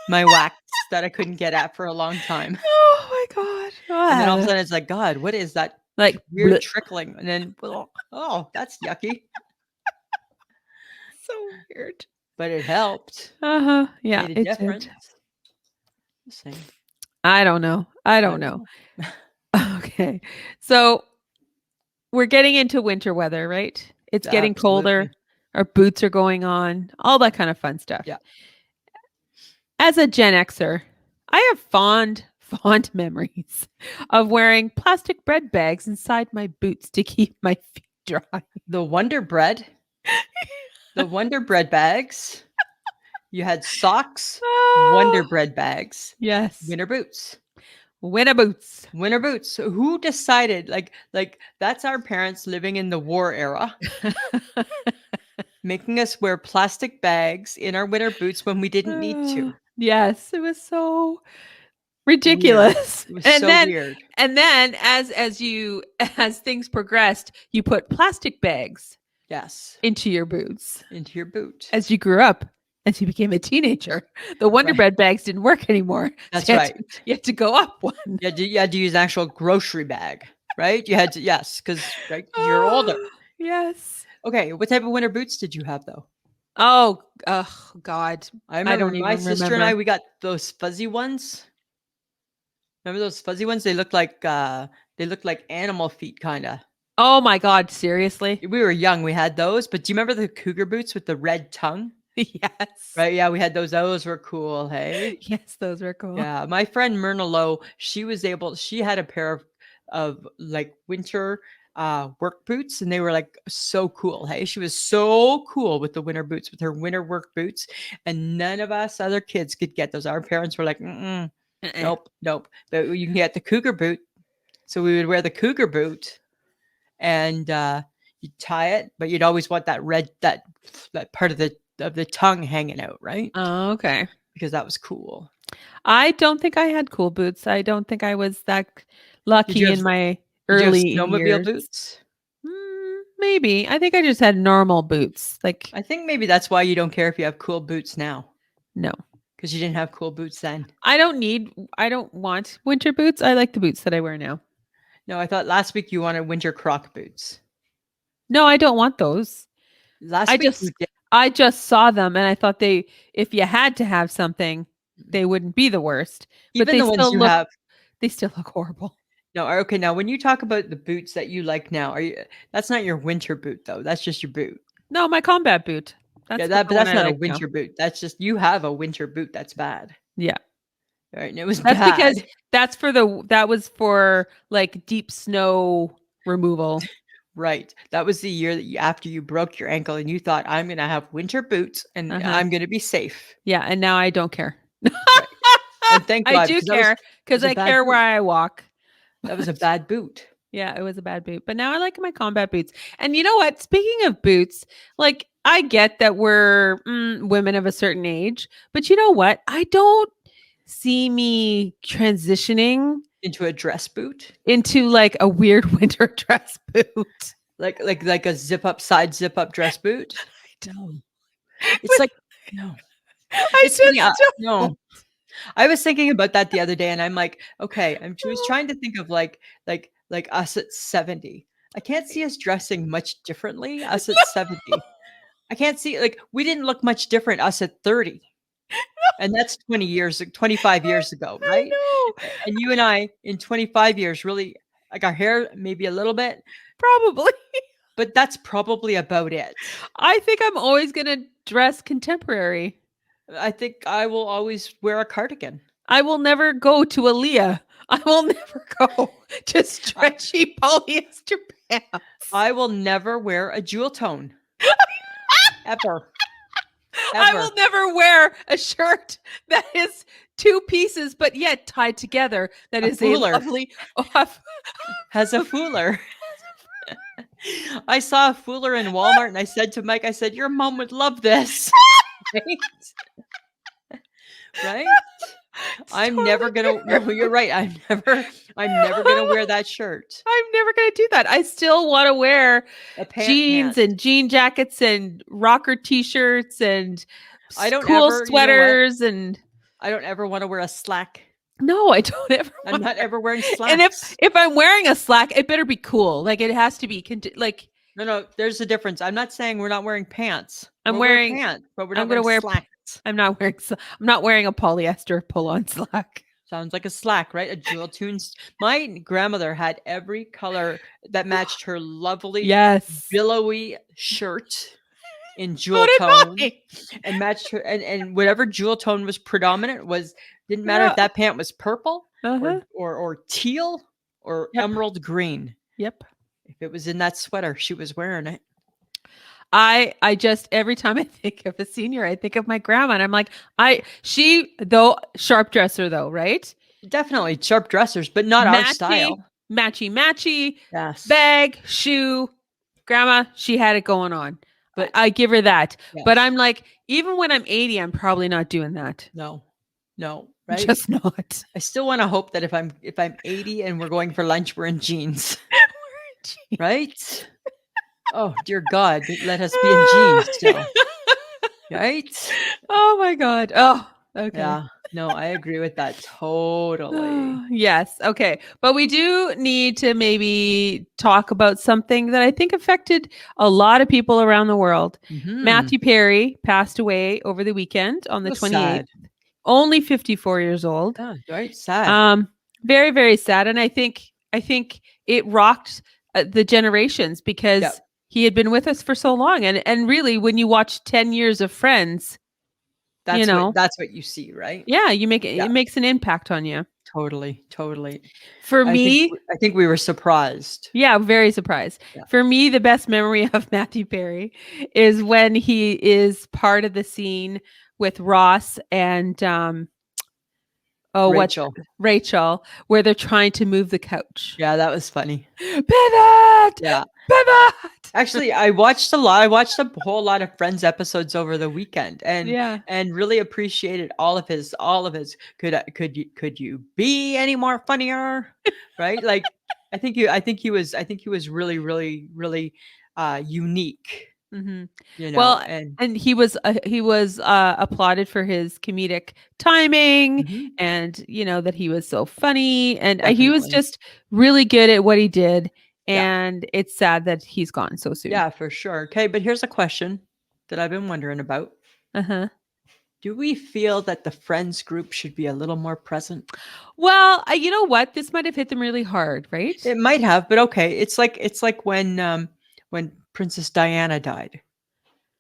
my wax that I couldn't get at for a long time. Oh my god! And then all of a sudden it's like, God, what is that like weird bleh. trickling? And then, oh, that's yucky. So weird. But it helped. Yeah, Made a it difference. did. Just saying. I don't know. I don't know. Okay, so we're getting into winter weather, right? It's getting colder. Absolutely. Our boots are going on. All that kind of fun stuff. Yeah. As a Gen Xer, I have fond memories of wearing plastic bread bags inside my boots to keep my feet dry. The Wonder Bread. The Wonder Bread bags. You had socks, Wonder Bread bags, Yes. winter boots. Winter boots. Winter boots. So who decided like that's our parents living in the war era, making us wear plastic bags in our winter boots when we didn't need to. Yes, it was so ridiculous. It was And so then weird. and then as things progressed, you put plastic bags Yes. into your boots. Into your boot. As you grew up, as you became a teenager, the Wonder Right. Bread bags didn't work anymore. That's So you right. you had to go up one. You had to use an actual grocery bag, right? You had to, yes, because you're older. Yes. Okay, what type of winter boots did you have though? Oh, God. I remember don't my even sister and I, remember. we got those fuzzy ones. Remember those fuzzy ones? They looked like animal feet, kind of. Oh my God, seriously? We were young. We had those, but do you remember the cougar boots with the red tongue? Yes. Right? Yeah, we had those. Those were cool. Hey. Yes, those were cool. Yeah, my friend Myrna Lowe, she had a pair of like winter work boots, and they were like so cool. Hey, she was so cool with the winter boots, with her winter work boots, and none of us other kids could get those. Our parents were like, nope. But you can get the cougar boot, so we would wear the cougar boot, and you tie it, but you'd always want that red that part of the tongue hanging out, right? Oh, okay. Because that was cool. I don't think I had cool boots. I don't think I was that lucky in my early Did you have snowmobile years. boots? Maybe. I think I just had normal boots. Like, I think maybe that's why you don't care if you have cool boots now, no. because you didn't have cool boots then. I don't want winter boots. I like the boots that I wear now. No, I thought last week you wanted winter croc boots. No, I don't want those. Last I week just you did. I just saw them and I thought if you had to have something, they wouldn't be the worst. But Even the ones you have. They still look horrible. No, okay. Now, when you talk about the boots that you like now, that's not your winter boot though. That's just your boot. No, my combat boot. But that's not a winter boot. That's just you have a winter boot. That's bad. Yeah. Right, and it was That's bad. because that was for like deep snow removal. Right. That was the year that after you broke your ankle and you thought, I'm going to have winter boots and Uh-huh. I'm going to be safe. Yeah, and now I don't care. Right. And thank I God, do because that was, care because a I bad care where boot. I walk. That was a bad boot. Yeah, it was a bad boot. But now I like my combat boots. And you know what? Speaking of boots, like I get that we're women of a certain age, but you know what? I don't see me transitioning Into a dress boot. into like a weird winter dress boot. Like a zip up dress boot. I No. It's but like, no. I It's funny. just don't. No. I was thinking about that the other day, and I'm like, okay, she was trying to think of like us at 70. I can't see us dressing much differently, us at 70. I can't see like we didn't look much different us at 30. And that's 20 years, 25 years ago, I right? know. And you and I in 25 years really like our hair maybe a little bit, Probably. but that's probably about it. I think I'm always going to dress contemporary. I think I will always wear a cardigan. I will never go to Aaliyah. I will never go to stretchy polyester pants. I will never wear a jewel tone. Ever. I Ever. will never wear a shirt that is two pieces, but yet tied together. That A is fooler. a lovely. Has a fooler. I saw a fooler in Walmart and I said to Mike, I said, your mom would love this. Right? Right? I'm never gonna no, you're right. I'm never gonna wear that shirt. I'm never going to do that. I still want to wear A jeans pant. and jean jackets and rocker t-shirts and I don't cool ever, you know what? sweaters and I don't ever want to wear a slack. no, I don't ever. I'm not ever wearing And slacks. if I'm wearing a slack, it better be cool. Like it has to be like No, there's a difference. I'm not saying we're not wearing pants. I'm We'll wear wearing. pants, but we're I'm not gonna wearing wear. slacks. I'm not wearing. I'm not wearing a polyester pull-on slack. Sounds like a slack, right? A jewel tunes. My grandmother had every color that matched her lovely, Yes. billowy shirt in So jewel did tone mine. and matched her and whatever jewel tone was predominant was didn't matter if Yeah. that pant was purple Uh-huh. or teal or Yep. emerald green. Yep. If it was in that sweater, she was wearing it. I just every time I think of a senior, I think of my grandma, and I'm like, she though sharp dresser though, right? Definitely sharp dressers, but not our style. Matchy, Yes. bag, shoe. Grandma, she had it going on. But I give her that. yes. But I'm like, even when I'm 80, I'm probably not doing that. No, right? Just not. I still want to hope that if I'm 80 and we're going for lunch, we're in jeans. Right? Oh dear God, let us be in jeans still. Right? Oh my God. Oh, okay. Yeah. No, I agree with that totally. Yes. Okay. But we do need to maybe talk about something that I think affected a lot of people around the world. Mhm. Matthew Perry passed away over the weekend on the So 28th. sad. Only 54 years old. Yeah, right? Sad. Very, very sad. And I think it rocked the generations because Yep. he had been with us for so long. And really, when you watch 10 years of Friends, That's know. that's what you see, right? yeah, you make Yeah. it makes an impact on you. Totally. For I me, think we were surprised. yeah, very surprised. Yeah. For me, the best memory of Matthew Perry is when he is part of the scene with Ross and Rachel, where they're trying to move the couch. Yeah, that was funny. Pivot! Yeah. Pivot! Actually, I watched a whole lot of Friends episodes over the weekend and really appreciated all of his could you be any more funnier? Right? Like I think he was really unique, Mm-hmm. you know, Well, and and he was applauded for his comedic timing Mhm. and that he was so funny and he was Definitely. just really good at what he did. Yeah. And it's sad that he's gone so soon. Yeah, for sure. Okay, but here's a question that I've been wondering about. Uh-huh. Do we feel that the Friends group should be a little more present? Well, you know what? This might have hit them really hard, right? It might have, but okay. It's like when Princess Diana died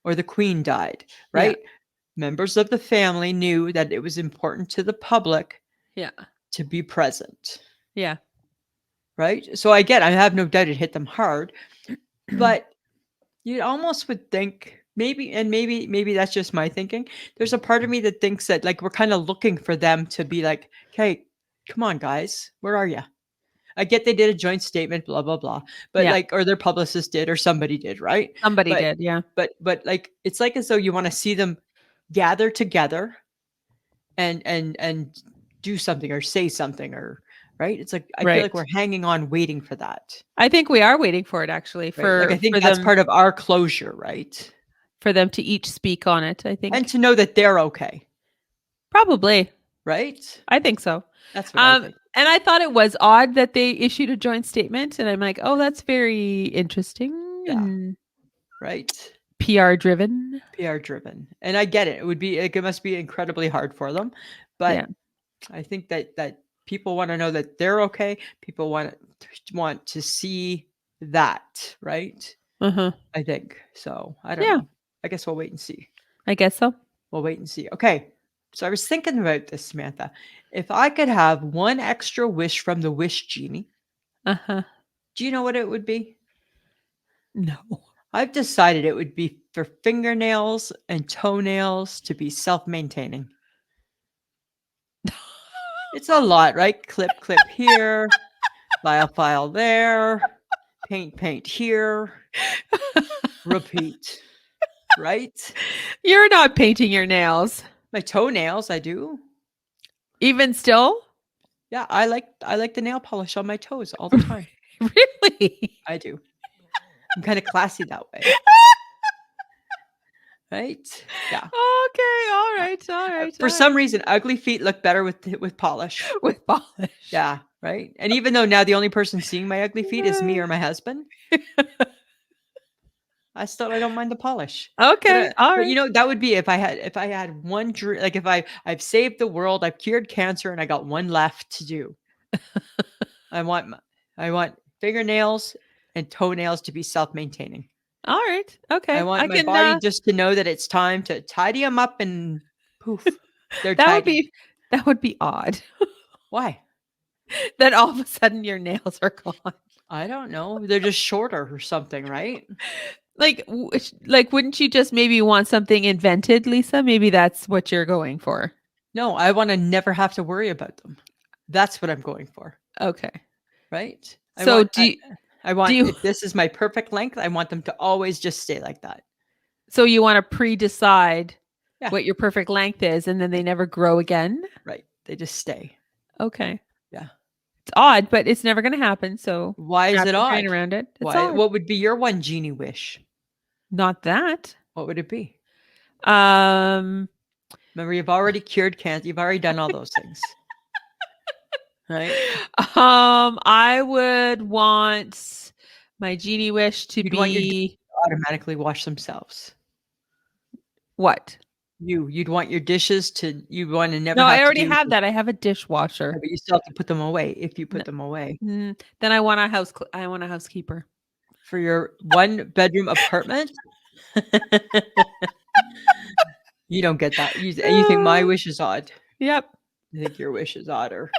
or the Queen died, Yeah. right? Members of the family knew that it was important to the public Yeah. to be present, Yeah. right? So I have no doubt it hit them hard, But you almost would think maybe that's just my thinking. There's a part of me that thinks that like we're kind of looking for them to be like, "Okay, come on, guys, where are you?" I get they did a joint statement, blah blah blah, but Yeah. like, or their publicist did, or somebody did, right? Somebody But did. Yeah. but like it's like as though you want to see them gather together and do something or say something or right. It's like I feel like Right. we're hanging on, waiting for that. I think we are waiting for it actually Right? Like, I for think that's them part of our closure, right? to each speak on it, I And think. to know that they're okay, Probably. right? I think so. That's what I think. And I thought it was odd that they issued a joint statement, and I'm like, "Oh, that's very interesting Yeah, and right? PR driven." PR driven. And I get it. It must be incredibly hard for them. Yeah. But I think that people want to know that they're okay. People want to see that, right? Uh-huh. I think. So, I don't Yeah, know. I guess we'll wait and see. I guess so. We'll wait and see. Okay. So I was thinking about this, Samantha. If I could have one extra wish from the wish genie, Uh-huh. do you know what it would be? No. I've decided it would be for fingernails and toenails to be self-maintaining. It's a lot, right? Clip, clip here, file there, paint here, repeat, right? You're not painting your nails. My toenails, I do. Even still? Yeah, I like the nail polish on my toes all the time. Really? I do. I'm kind of classy that way. Right? Yeah. Okay, all right, all right. For some reason, ugly feet look better with polish. With polish. Yeah, right? And even though now the only person seeing my ugly feet is me or my husband, I don't mind the polish. Okay, all But you right. know, that would be if I had one dream, like if I've saved the world, I've cured cancer, and I got one left to do. I want I want fingernails and toenails to be self-maintaining. All right. I Okay. want I my can body just to know that it's time to tidy them up and poof, they're that would tidy. be odd. Why? That all of a sudden your nails are gone. I don't know. They're just shorter or something, right? Like wouldn't you just maybe want something invented, Lisa? Maybe that's what you're going for. No, I want to never have to worry about them. That's what I'm going for, Okay. right? So do I want you if this is my perfect length, I want them to always just stay like that. so you want to pre-decide Yeah, what your perfect length is and then they never grow again? right. They just stay. Okay. Yeah. It's odd, but it's never going to happen, so Why is wrap it your brain odd? around it. It's Why? odd. What would be your one genie wish? Not that. What would it be? Um Remember, you've already cured cancer. You've already done all those things, right? I would want my genie wish to You'd want your dishes be to automatically wash themselves. what? You'd want your dishes to. You want to never No, I have to already do. have that. I have a Yeah, dishwasher. but you still have to put them away if you No, put them away then I want a I want a housekeeper. for your one bedroom apartment. You don't get that. You think my wish is odd. Yep. You think your wish is odder.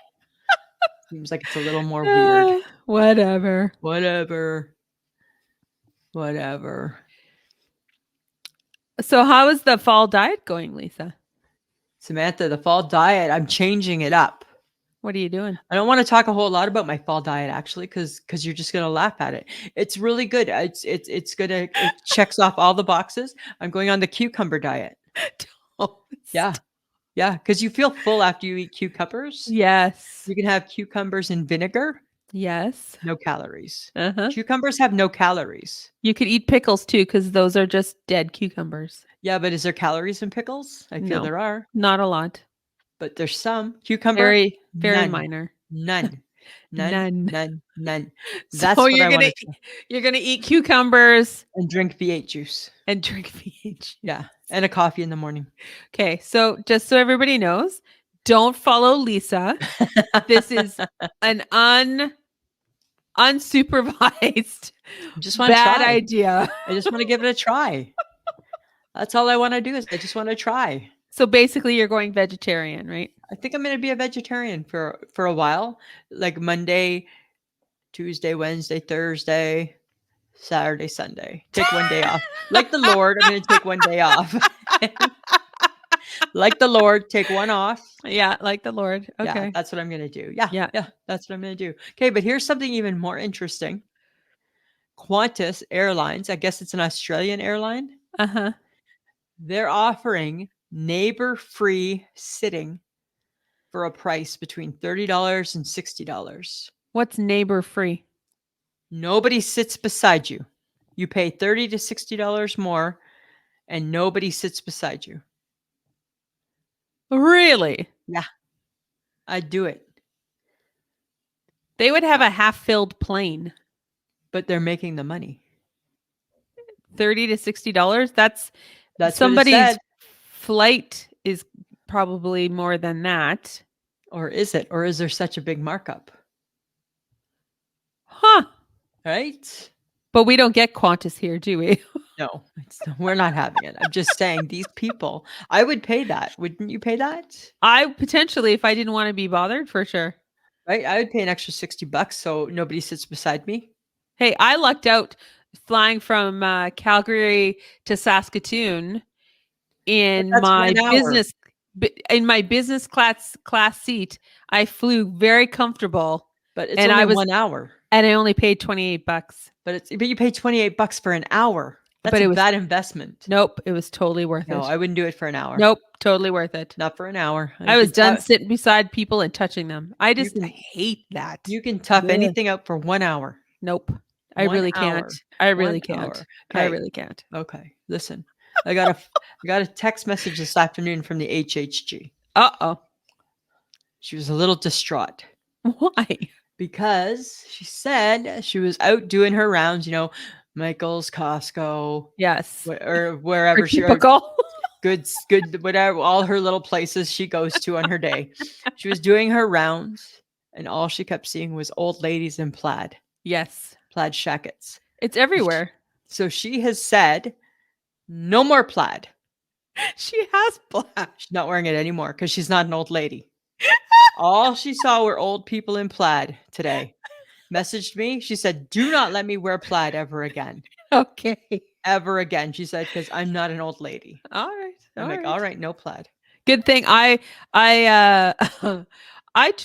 Seems like it's a little more weird. Whatever. Whatever. Whatever. So how is the fall diet going, Lisa? Samantha, the fall diet, I'm changing it up. What are you doing? I don't want to talk a whole lot about my fall diet actually, because you're just gonna laugh at it. It's really good. It's gonna it checks off all the boxes. I'm going on the cucumber diet. Don't Yeah. stop. Yeah. Because you feel full after you eat cucumbers. Yes. You can have cucumbers in vinegar, Yes. no calories. Uh-huh. Cucumbers have no calories. You could eat pickles too, because those are just dead cucumbers. Yeah, but is there calories in pickles? I feel No, there are, not a lot. but there's some. Cucumber, Very, very none. minor. None. None. None. None. None. That's So what I want to do. you're gonna eat cucumbers And drink V8 juice. and drink VH. Yeah. And a coffee in the morning. Okay, so just so everybody knows, don't follow Lisa. This is an unsupervised Just want to bad try. idea. I just want to give it a try. That's all I want to do is I just want to try. So basically, you're going vegetarian, right? I think I'm going to be a vegetarian for a while, like Monday, Tuesday, Wednesday, Thursday, Saturday, Sunday. Take one day off. Like the Lord, I'm going to take one day off. Like the Lord, take one off. Yeah, like the Lord. Yeah, Okay. that's what I'm going to do. Yeah, Yeah. yeah, that's what I'm going to do. Okay, but here's something even more interesting. Qantas Airlines, I guess it's an Australian airline. Uh-huh. They're offering neighbor-free sitting for a price between $30 and $60. What's neighbor free? Nobody sits beside you. You pay $30 to $60 more and nobody sits beside you. Really? Yeah, I'd do it. They would have a half-filled plane. But they're making the money. $30 to $60. That's what it somebody's said. flight is probably more than that. Or is it? Or is there such a big markup? Huh. Right? But we don't get Qantas here, do we? No, we're not having it. I'm just saying these people, I would pay that. Wouldn't you pay that? I potentially, if I didn't want to be bothered, for sure. Right? I would pay an extra $60 so nobody sits beside me. Hey, I lucked out flying from Calgary to Saskatoon in my business class seat. I flew very comfortable. But it's only 1 hour. And I only paid $28. But you paid $28 for an hour. That's But it a was bad investment. Nope, it was totally worth No, it. I wouldn't do it for an hour. Nope, totally worth it. Not for an hour. I was done sitting beside people and touching them. I hate that. You can tough anything out for 1 hour. Nope. I really can't. I really can't. I Okay. really can't. Okay. Listen. I got a text message this afternoon from the HHG. Uh-oh. She was a little distraught. Why? Because she said she was out doing her rounds, Michael's, Costco, Yes. or wherever she good, whatever, all her little places she goes to on her day. She was doing her rounds, and all she kept seeing was old ladies in plaid. Yes. Plaid shackets. It's everywhere. So she has said, no more plaid. She has plaid. She's not wearing it anymore because she's not an old lady. All she saw were old people in plaid today. Messaged me. She said, do not let me wear plaid ever again. Okay. Ever again. She said, because I'm not an old lady. All right. I'm like, all right, no plaid. Good thing I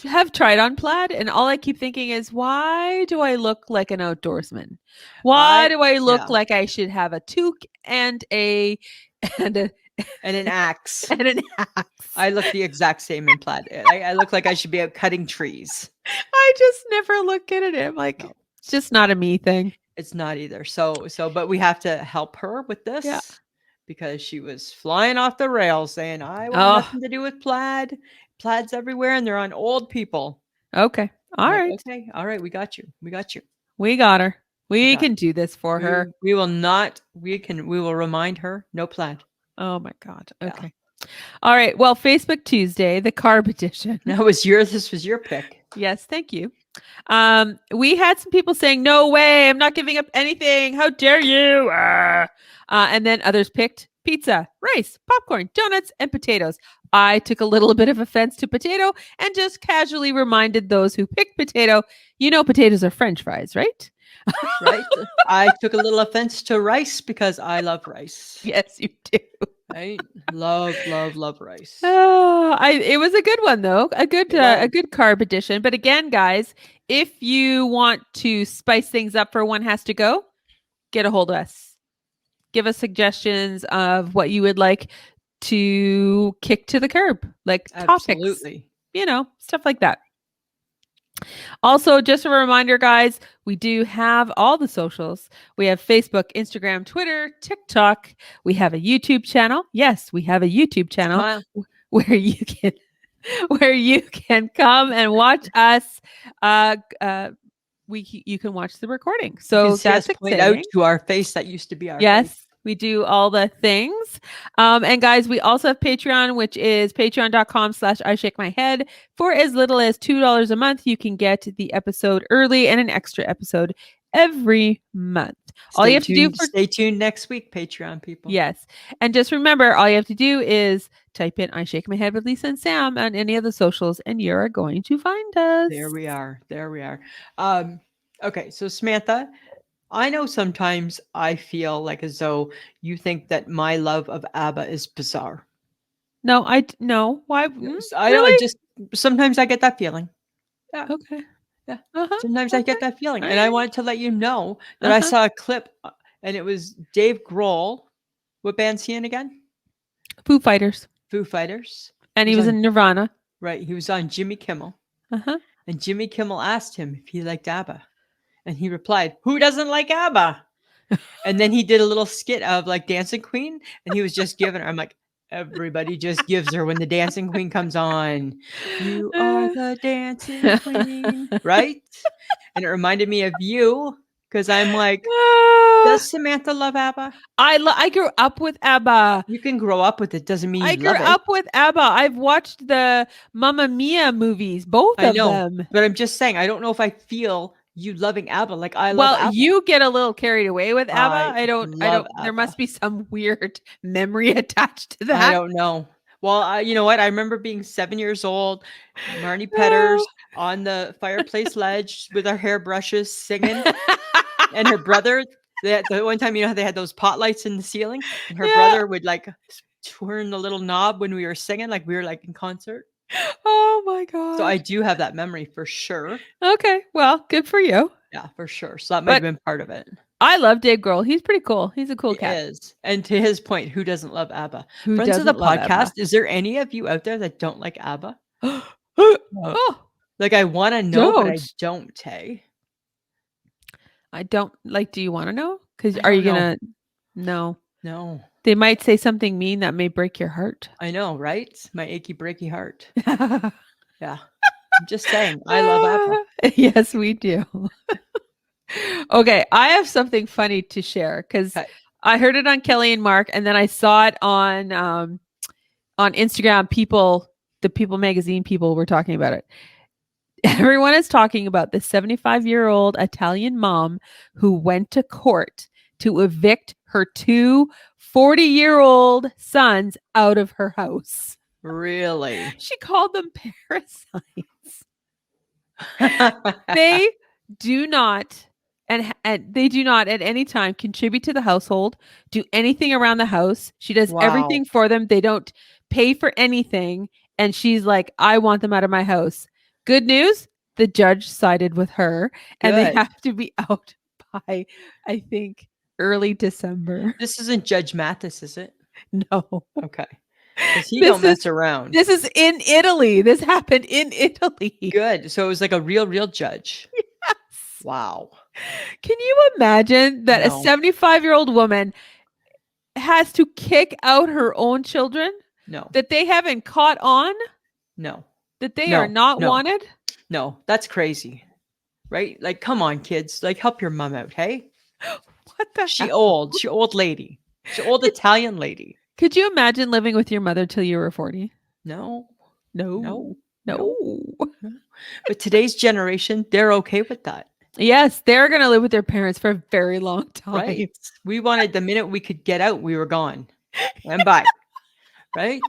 have tried on plaid, and all I keep thinking is, why do I look like an outdoorsman? Why do I look like I should have a toque and an axe? And an axe. I look the exact same in plaid. I look like I should be out cutting trees. I just never look good at it. I'm like, no. It's just not a me thing. It's not either. So, but we have to help her with this. Yeah. Because she was flying off the rails saying, I want nothing to do with plaid. Plaid's everywhere and they're on old people. Okay. All right. Okay. All right. We got you. We got her. We can do this for her. We will remind her. No plaid. Oh my God. Okay. Yeah. All right. Well, Facebook Tuesday, the carb edition. This was your pick. Yes. Thank you. We had some people saying, no way, I'm not giving up anything. How dare you? And then others picked pizza, rice, popcorn, donuts, and potatoes. I took a little bit of offense to potato and just casually reminded those who picked potato, potatoes are French fries, right? Right. I took a little offense to rice because I love rice. Yes, you do. I love rice. It was a good one though. A good carb addition. But again, guys, if you want to spice things up for One Has to Go, get a hold of us. Give us suggestions of what you would like to kick to the curb, like Absolutely. topics, stuff like that. Also, just a reminder, guys, we do have all the socials. We have Facebook, Instagram, Twitter, TikTok. We have a YouTube channel. Yes, we have a YouTube channel where you can come and watch us. You can watch the recording. So that's point out to our face that used to be our face. We do all the things. And guys, we also have Patreon, which is patreon.com/IShakeMyHead. For as little as $2 a month, you can get the episode early and an extra episode every month. Stay tuned next week, Patreon people. Yes. And just remember, all you have to do is type in I Shake My Head with Lisa and Sam on any of the socials, and you're going to find us. There we are. Okay. So Samantha, I know sometimes I feel like as though you think that my love of ABBA is bizarre. No, no. Why? I don't. I Really? just sometimes I get that feeling. Yeah, Okay. yeah. Uh-huh. Sometimes I Okay. get that feeling, All and I right. wanted to let you know that I Uh-huh. saw a clip, and it was Dave Grohl. What band's he in again? Foo Fighters. Foo Fighters. And He he was was on in Nirvana. right. He was on Jimmy Kimmel, Uh-huh. and Jimmy Kimmel asked him if he liked ABBA, and he replied, "Who doesn't like ABBA?" And then he did a little skit of like Dancing Queen, and he was just giving her. I'm like, everybody just gives her when the Dancing Queen comes on. You are the Dancing Queen, right? And it reminded me of you because I'm like, Ah, does Samantha love ABBA? I grew up with ABBA. You can grow up with it, doesn't mean you I grew love it. up with ABBA. I've watched the Mamma Mia movies, both I of know, them. but I'm just saying, I don't know if I feel you loving ABBA like I love Well, ABBA. you get a little carried away with ABBA. I I love don't, there ABBA. must be some weird memory attached to I that. don't know. Well, you know what? I remember being 7 years old, Marnie Oh. Petters on the fireplace ledge with our hairbrushes singing, and her brother, the one time, you know how they had those pot lights in the ceiling, and her Yeah. brother would like turn the little knob when we were singing, like we were like in concert. Oh my So I gosh. do have that memory for sure. Okay. Well, good for you. Yeah, for sure. So that might have But been part of it. I love Dave Grohl. He's pretty cool. He's a cool He cat. is. And to his point, who doesn't love ABBA? Who Friends of the doesn't love podcast, ABBA? is there any of you out there that don't like ABBA? Oh, Like I want to know, but I don't. don't. Hey, I don't like, do you want to know? Because I are you don't going know. to? No. No, They might say something mean that may break your heart. I know, right? My achy breaky heart. Ah, Yeah, I'm just saying, I love ABBA. yes, we do. Okay, I have something funny to share because Okay. I heard it on Kelly and Mark, and then I saw it on Instagram. The People magazine people were talking about it. Everyone is talking about the 75-year-old Italian mom who went to court to evict her two 40-year-old sons out of her house. Really? She called them parasites. They do not and they do not at any time contribute to the household, do anything around the house. She does Wow. everything for them. They don't pay for anything, and she's like, "I want them out of my house." Good news, the judge sided with her, and they Good. have to be out by, I think, early December. This isn't Judge Mathis, is it? No. Okay. Because he This don't is mess around. this is in Italy. This happened in Italy. Good. So it was like a real judge. Yes. Wow. Can you imagine that a No. 75-year-old woman has to kick out her own children No. that they haven't caught on, No. that they are No. not No. wanted? No. That's crazy. Right? Like, come on, kids. Like, help your mom out, hey? What the She hell? old. She old lady. She old Italian lady. Could you imagine living with your mother till you were 40? No. No. No. No. No. No. But today's generation, they're okay with that. Yes, they're going to live with their parents for a very long time. Right? We wanted the minute we could get out, we were gone. And bye. Right?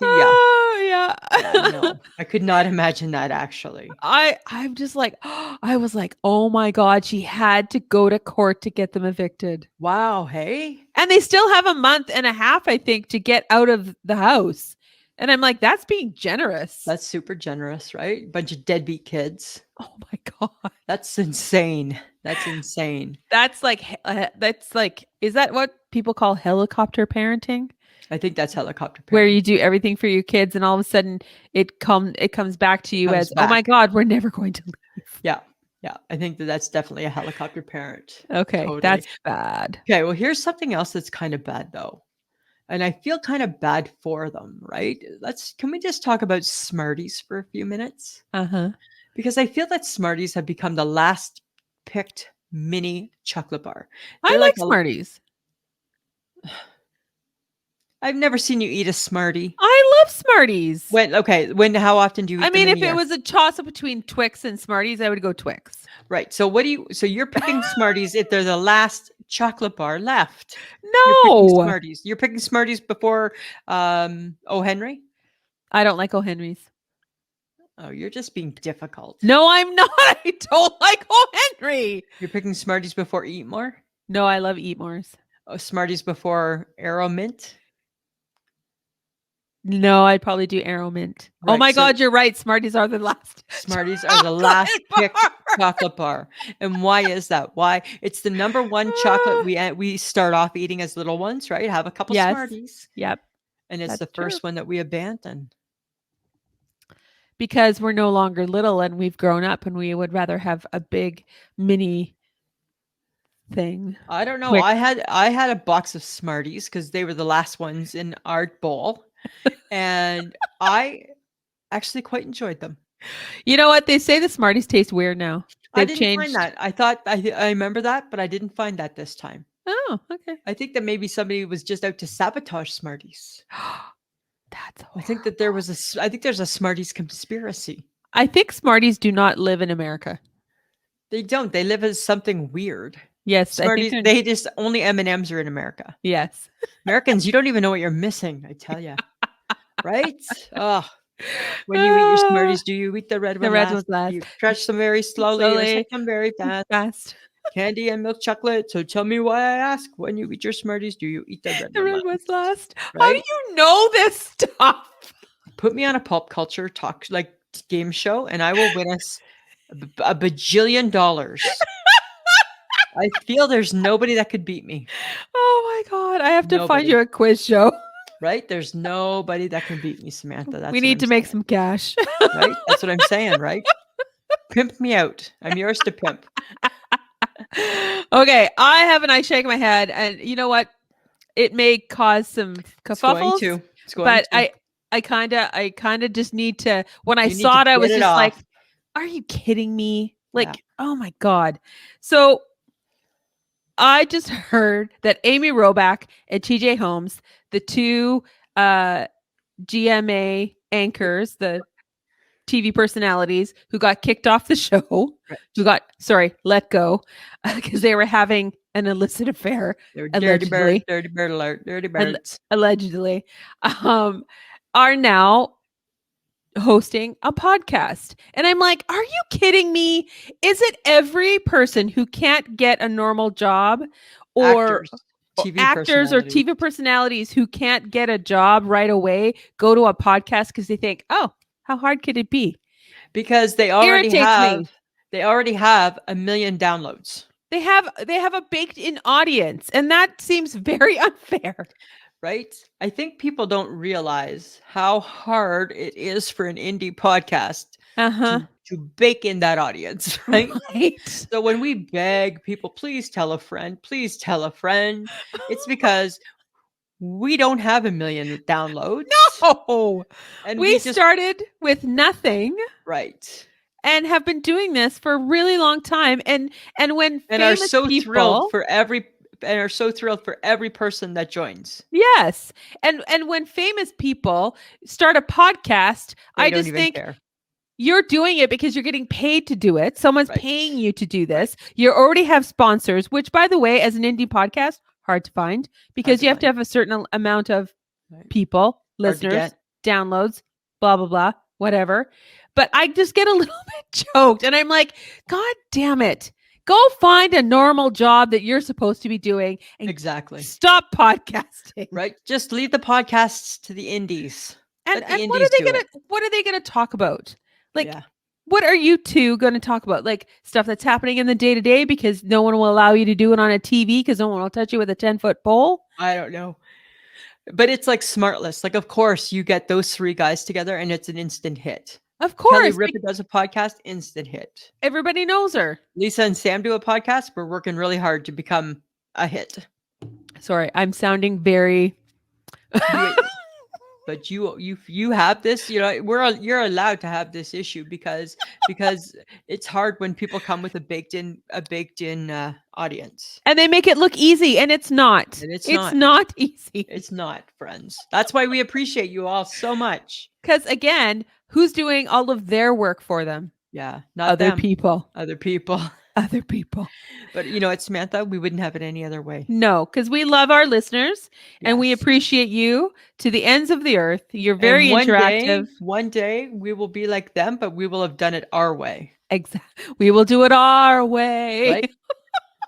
Yeah. Oh, yeah. Yeah, no. I could not imagine that actually. I'm just like, I was like, oh my God, she had to go to court to get them evicted. Wow, hey? And they still have a month and a half, I think, to get out of the house. And I'm like, that's being generous. That's super generous, right? Bunch of deadbeat kids. Oh my God. That's insane. That's insane. That's like, is that what people call helicopter parenting? I think that's helicopter Where parent. you do everything for your kids and all of a sudden it comes back to you Comes as, oh my back. God, we're never going to leave. Yeah. Yeah. I think that's definitely a helicopter parent. Okay, Totally. that's bad. Okay. Well, here's something else that's kind of bad though. And I feel kind of bad for them, right? Can we just talk about Smarties for a few minutes? Uh-huh. Because I feel that Smarties have become the last picked mini chocolate bar. I They're like like Smarties. I've never seen you eat a Smartie. I love Smarties. How often do you eat I them mean, in if a it year? was a toss up between Twix and Smarties, I would go Twix. Right. So you're picking Smarties if they're the last chocolate bar left. You're picking No, Smarties. You're picking Smarties before O. Henry? I don't like O. Henry's. Oh, you're just being difficult. No, I'm not. I don't like O. Henry. You're picking Smarties before Eat More? No, I love Eat Mores. Oh, Smarties before Arrow Mint? No, I'd probably do Arrow Mint. Oh Right, my so God, you're right. Smarties are the last. Smarties are the last chocolate picked bar. chocolate bar. And why is that? Why? It's the number one chocolate we start off eating as little ones, right? Have a couple Yes. Smarties. Yep. And it's That's the true. first one that we abandon. Because we're no longer little and we've grown up and we would rather have a big mini thing. I don't know. Quick. I had a box of Smarties because they were the last ones in our bowl. And I actually quite enjoyed them. You know what? They say the Smarties taste weird now. I They've didn't changed. find that. I thought I remember that, but I didn't find that this time. Oh, okay. I think that maybe somebody was just out to sabotage Smarties. That's horrible. I think that I think there's a Smarties conspiracy. I think Smarties do not live in America. They don't. They live as something weird. Yes, Smarties, I think they just only M&Ms are in America. yes. Americans, you don't even know what you're missing, I tell you. Right? Oh, when you eat your Smarties, do you eat the red one red last? one's last. You crush them very slowly, or Slowly. shake them very fast. Fast. Candy and milk chocolate. So tell me why I ask. When you eat your Smarties, do you eat the red The one red last? one's last. How do Right? you know this stuff? Put me on a pop culture talk like game show, and I will win us a bajillion dollars. I feel there's nobody that could beat me. Oh my God. I have to find Nobody. you a quiz show. Right? There's nobody that can beat me, Samantha. That's We what need I'm to make saying, some cash. right? That's what I'm saying, right? Pimp me out. I'm yours to pimp. Okay, I have an I shake my head, and you know what? It may cause some It's going kerfuffles, to. It's going but to. I kind of just need to. When I You need saw to it, I was get it just like, off. "Are you kidding me?" Like, Yeah. oh my God! So I just heard that Amy Robach and TJ Holmes, the two GMA anchors, the TV personalities who got kicked off the show, Right. who got let go because they were having an illicit affair, They're allegedly. dirty bird alert, dirty birds. Allegedly, are now hosting a podcast. And I'm like, are you kidding me? Is it every person who can't get a normal job or Actors, TV actors or personalities. TV personalities who can't get a job right away go to a podcast because they think, oh, how hard could it be? Because they already Irritates me. have 1 million downloads. They have a baked-in audience, and that seems very unfair. Right? I think people don't realize how hard it is for an indie podcast to bake in that audience, right? Right. So when we beg people, please tell a friend, it's because we don't have 1 million downloads. No. And we started with nothing. Right. And have been doing this for a really long time. And when are so people, thrilled for every person that joins. Yes. And when famous people start a podcast, I just think you're doing it because you're getting paid to do it. Someone's paying you to do this. You already have sponsors, which, by the way, as an indie podcast, hard to find because you have to have a certain amount of people, listeners, downloads, blah, blah, blah, whatever. But I just get a little bit choked and I'm like, God damn it. Go find a normal job that you're supposed to be doing and stop podcasting. Right? Just leave the podcasts to the indies. And what are they gonna talk about? Like, what are you two going to talk about? Like stuff that's happening in the day-to-day because no one will allow you to do it on a TV because no one will touch you with a 10-foot pole? I don't know. But it's like Smartless. Like, of course, you get those three guys together and it's an instant hit. Of course. Kelly Ripa does a podcast, instant hit. Everybody knows her. Lisa and Sam do a podcast. We're working really hard to become a hit. Sorry, I'm sounding very... But you have this, you're allowed to have this issue because it's hard when people come with a baked in audience. And they make it look easy and it's not. And it's not easy. It's not, friends. That's why we appreciate you all so much. Because again, who's doing all of their work for them? Yeah, not other them. people. Other people. other people. But you know what, Samantha? We wouldn't have it any other way. No, because we love our listeners and we Yes. appreciate you to the ends of the earth. You're And very interactive. one day we will be like them, but we will have done it our way. We will do it our way. Right?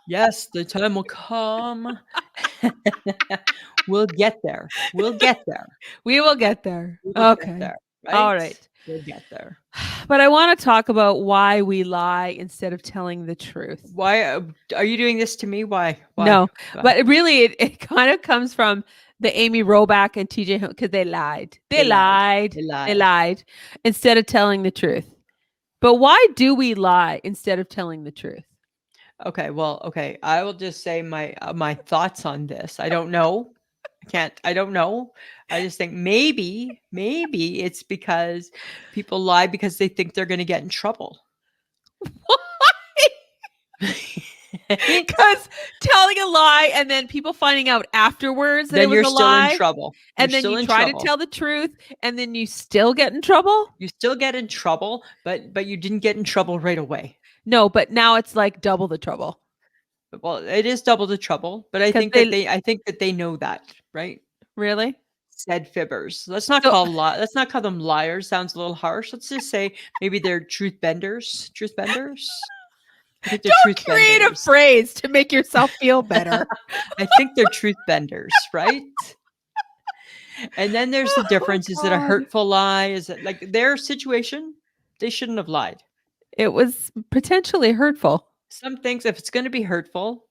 Yes, the time will come. We'll get there. We'll get there. We will get there. We will get Okay. there. Right? All right. We'll get there. But I want to talk about why we lie instead of telling the truth. Why are you doing this to me? Why? No, Why? but it kind of comes from the Amy Roback and TJ because they lied. They lied. Instead of telling the truth. But why do we lie instead of telling the truth? Okay, well, okay. I will just say my thoughts on this. I don't know. I don't know. I just think maybe it's because people lie because they think they're going to get in trouble. Because telling a lie and then people finding out afterwards that then it was you're a still lie, in trouble. and then you try to tell the truth, and then you still get in trouble. You still get in trouble, but you didn't get in trouble right away. No, but now it's like double the trouble. Well, it is double the trouble, but I think that they know that, right? Really? Said fibbers. Let's not call them liars. Sounds a little harsh. Let's just say maybe they're truth benders. Truth benders. I think they're Don't create a phrase to make yourself feel better. I think they're truth benders, right? And then there's the difference. Is it a hurtful lie? Is it like their situation? They shouldn't have lied. It was potentially hurtful. Some things, if it's going to be hurtful,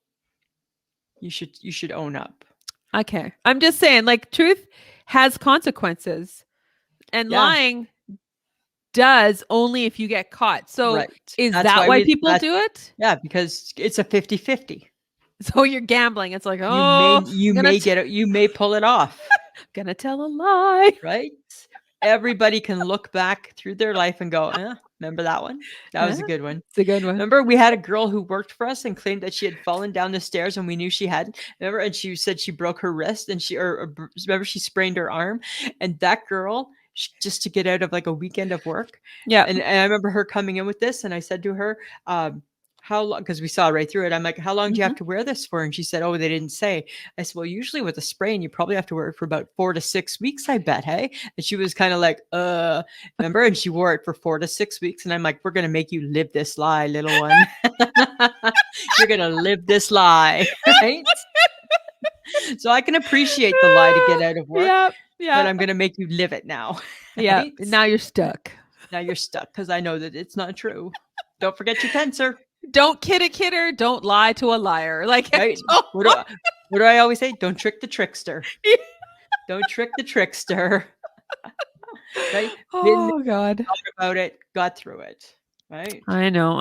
you should own up. Okay. I'm just saying, like, truth has consequences, and lying does only if you get caught. So is that why people do it? Yeah, because it's a 50-50. So you're gambling. It's like, you may pull it off. Gonna tell a lie. Right? Everybody can look back through their life and go, remember that one? That was a good one. It's a good one. Remember we had a girl who worked for us and claimed that she had fallen down the stairs and we knew she hadn't. Remember? And she said she broke her wrist and remember she sprained her arm. And that girl, just to get out of like a weekend of work. Yeah. And I remember her coming in with this and I said to her, how long, because we saw right through it. I'm like, how long do you have to wear this for? And she said, oh, they didn't say. I said, well, usually with a sprain, you probably have to wear it for about 4 to 6 weeks, I bet. Hey. And she was kind of like, remember? And she wore it for 4 to 6 weeks. And I'm like, we're going to make you live this lie, little one. You're going to live this lie. Right? So I can appreciate the lie to get out of work. Yeah. But I'm going to make you live it now. Yeah. Right? Now you're stuck. Now you're stuck because I know that it's not true. Don't forget your pencil. Don't kid a kidder. Don't lie to a liar. Like, right? What do I always say? Don't trick the trickster. Don't trick the trickster. Right? Oh, God. Thought about it, got through it. Right? I know.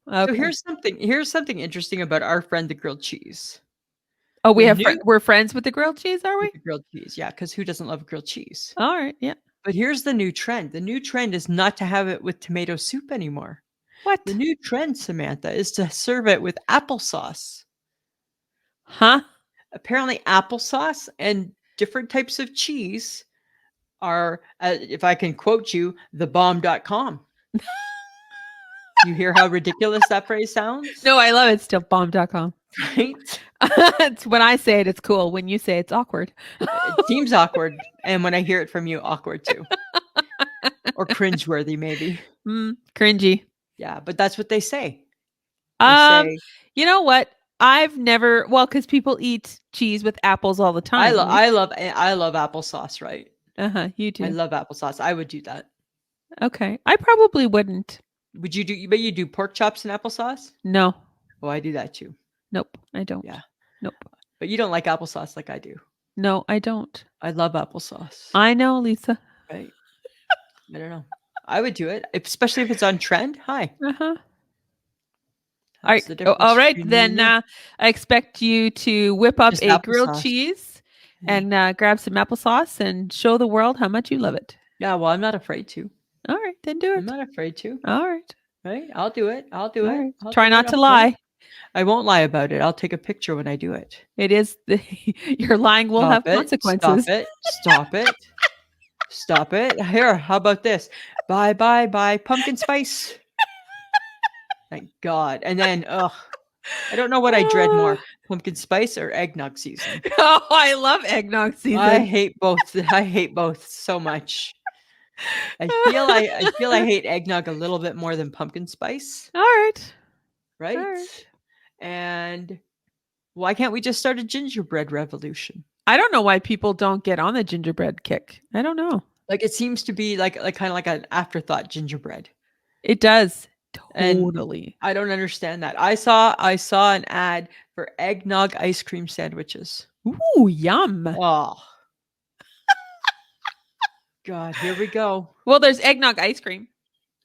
Okay. So here's something interesting about our friend the grilled cheese. Oh, we're friends with the grilled cheese, are we? The grilled cheese, yeah, because who doesn't love grilled cheese? All right, yeah. But here's the new trend. The new trend is not to have it with tomato soup anymore. What? The new trend, Samantha, is to serve it with applesauce. Huh? Apparently applesauce and different types of cheese are, if I can quote you, thebomb.com. You hear how ridiculous that phrase sounds? No, I love it. Still bomb.com. Right? It's when I say it, it's cool. When you say it's awkward. It seems awkward. And when I hear it from you, awkward too. Or cringeworthy, maybe. Cringy. Yeah, but that's what they say. You know what? I've never, because people eat cheese with apples all the time. I love applesauce, right? You do. I love applesauce. I would do that. Okay. I probably wouldn't. Would you do, but you do pork chops and applesauce? No. Oh, I do that too. Nope, I don't. Yeah. Nope. But you don't like applesauce like I do. No, I don't. I love applesauce. I know, Lisa. Right. I don't know. I would do it, especially if it's on trend. Hi. All right. Then I expect you to whip up a grilled cheese and grab some applesauce and show the world how much you love it. Yeah, well, I'm not afraid to. All right, then do it. I'm not afraid to. All right. Right? I'll do it. I'll do it. Right. Try not to lie. I won't lie about it. I'll take a picture when I do it. It is your lying will have consequences. Stop it. Stop it. Here, how about this? Bye, pumpkin spice. Thank God. And then, I don't know what I dread more, pumpkin spice or eggnog season. Oh, I love eggnog I season. hate both. I hate both so much. I feel I hate eggnog a little bit more than pumpkin spice, All right. right? All right. And why can't we just start a gingerbread revolution? I don't know why people don't get on the gingerbread kick. I don't know. Like it seems to be like kind of like an afterthought gingerbread. It does. And Totally. I don't understand that. I saw an ad for eggnog ice cream sandwiches. Ooh, yum. Oh God, here we go. Well, there's eggnog ice cream.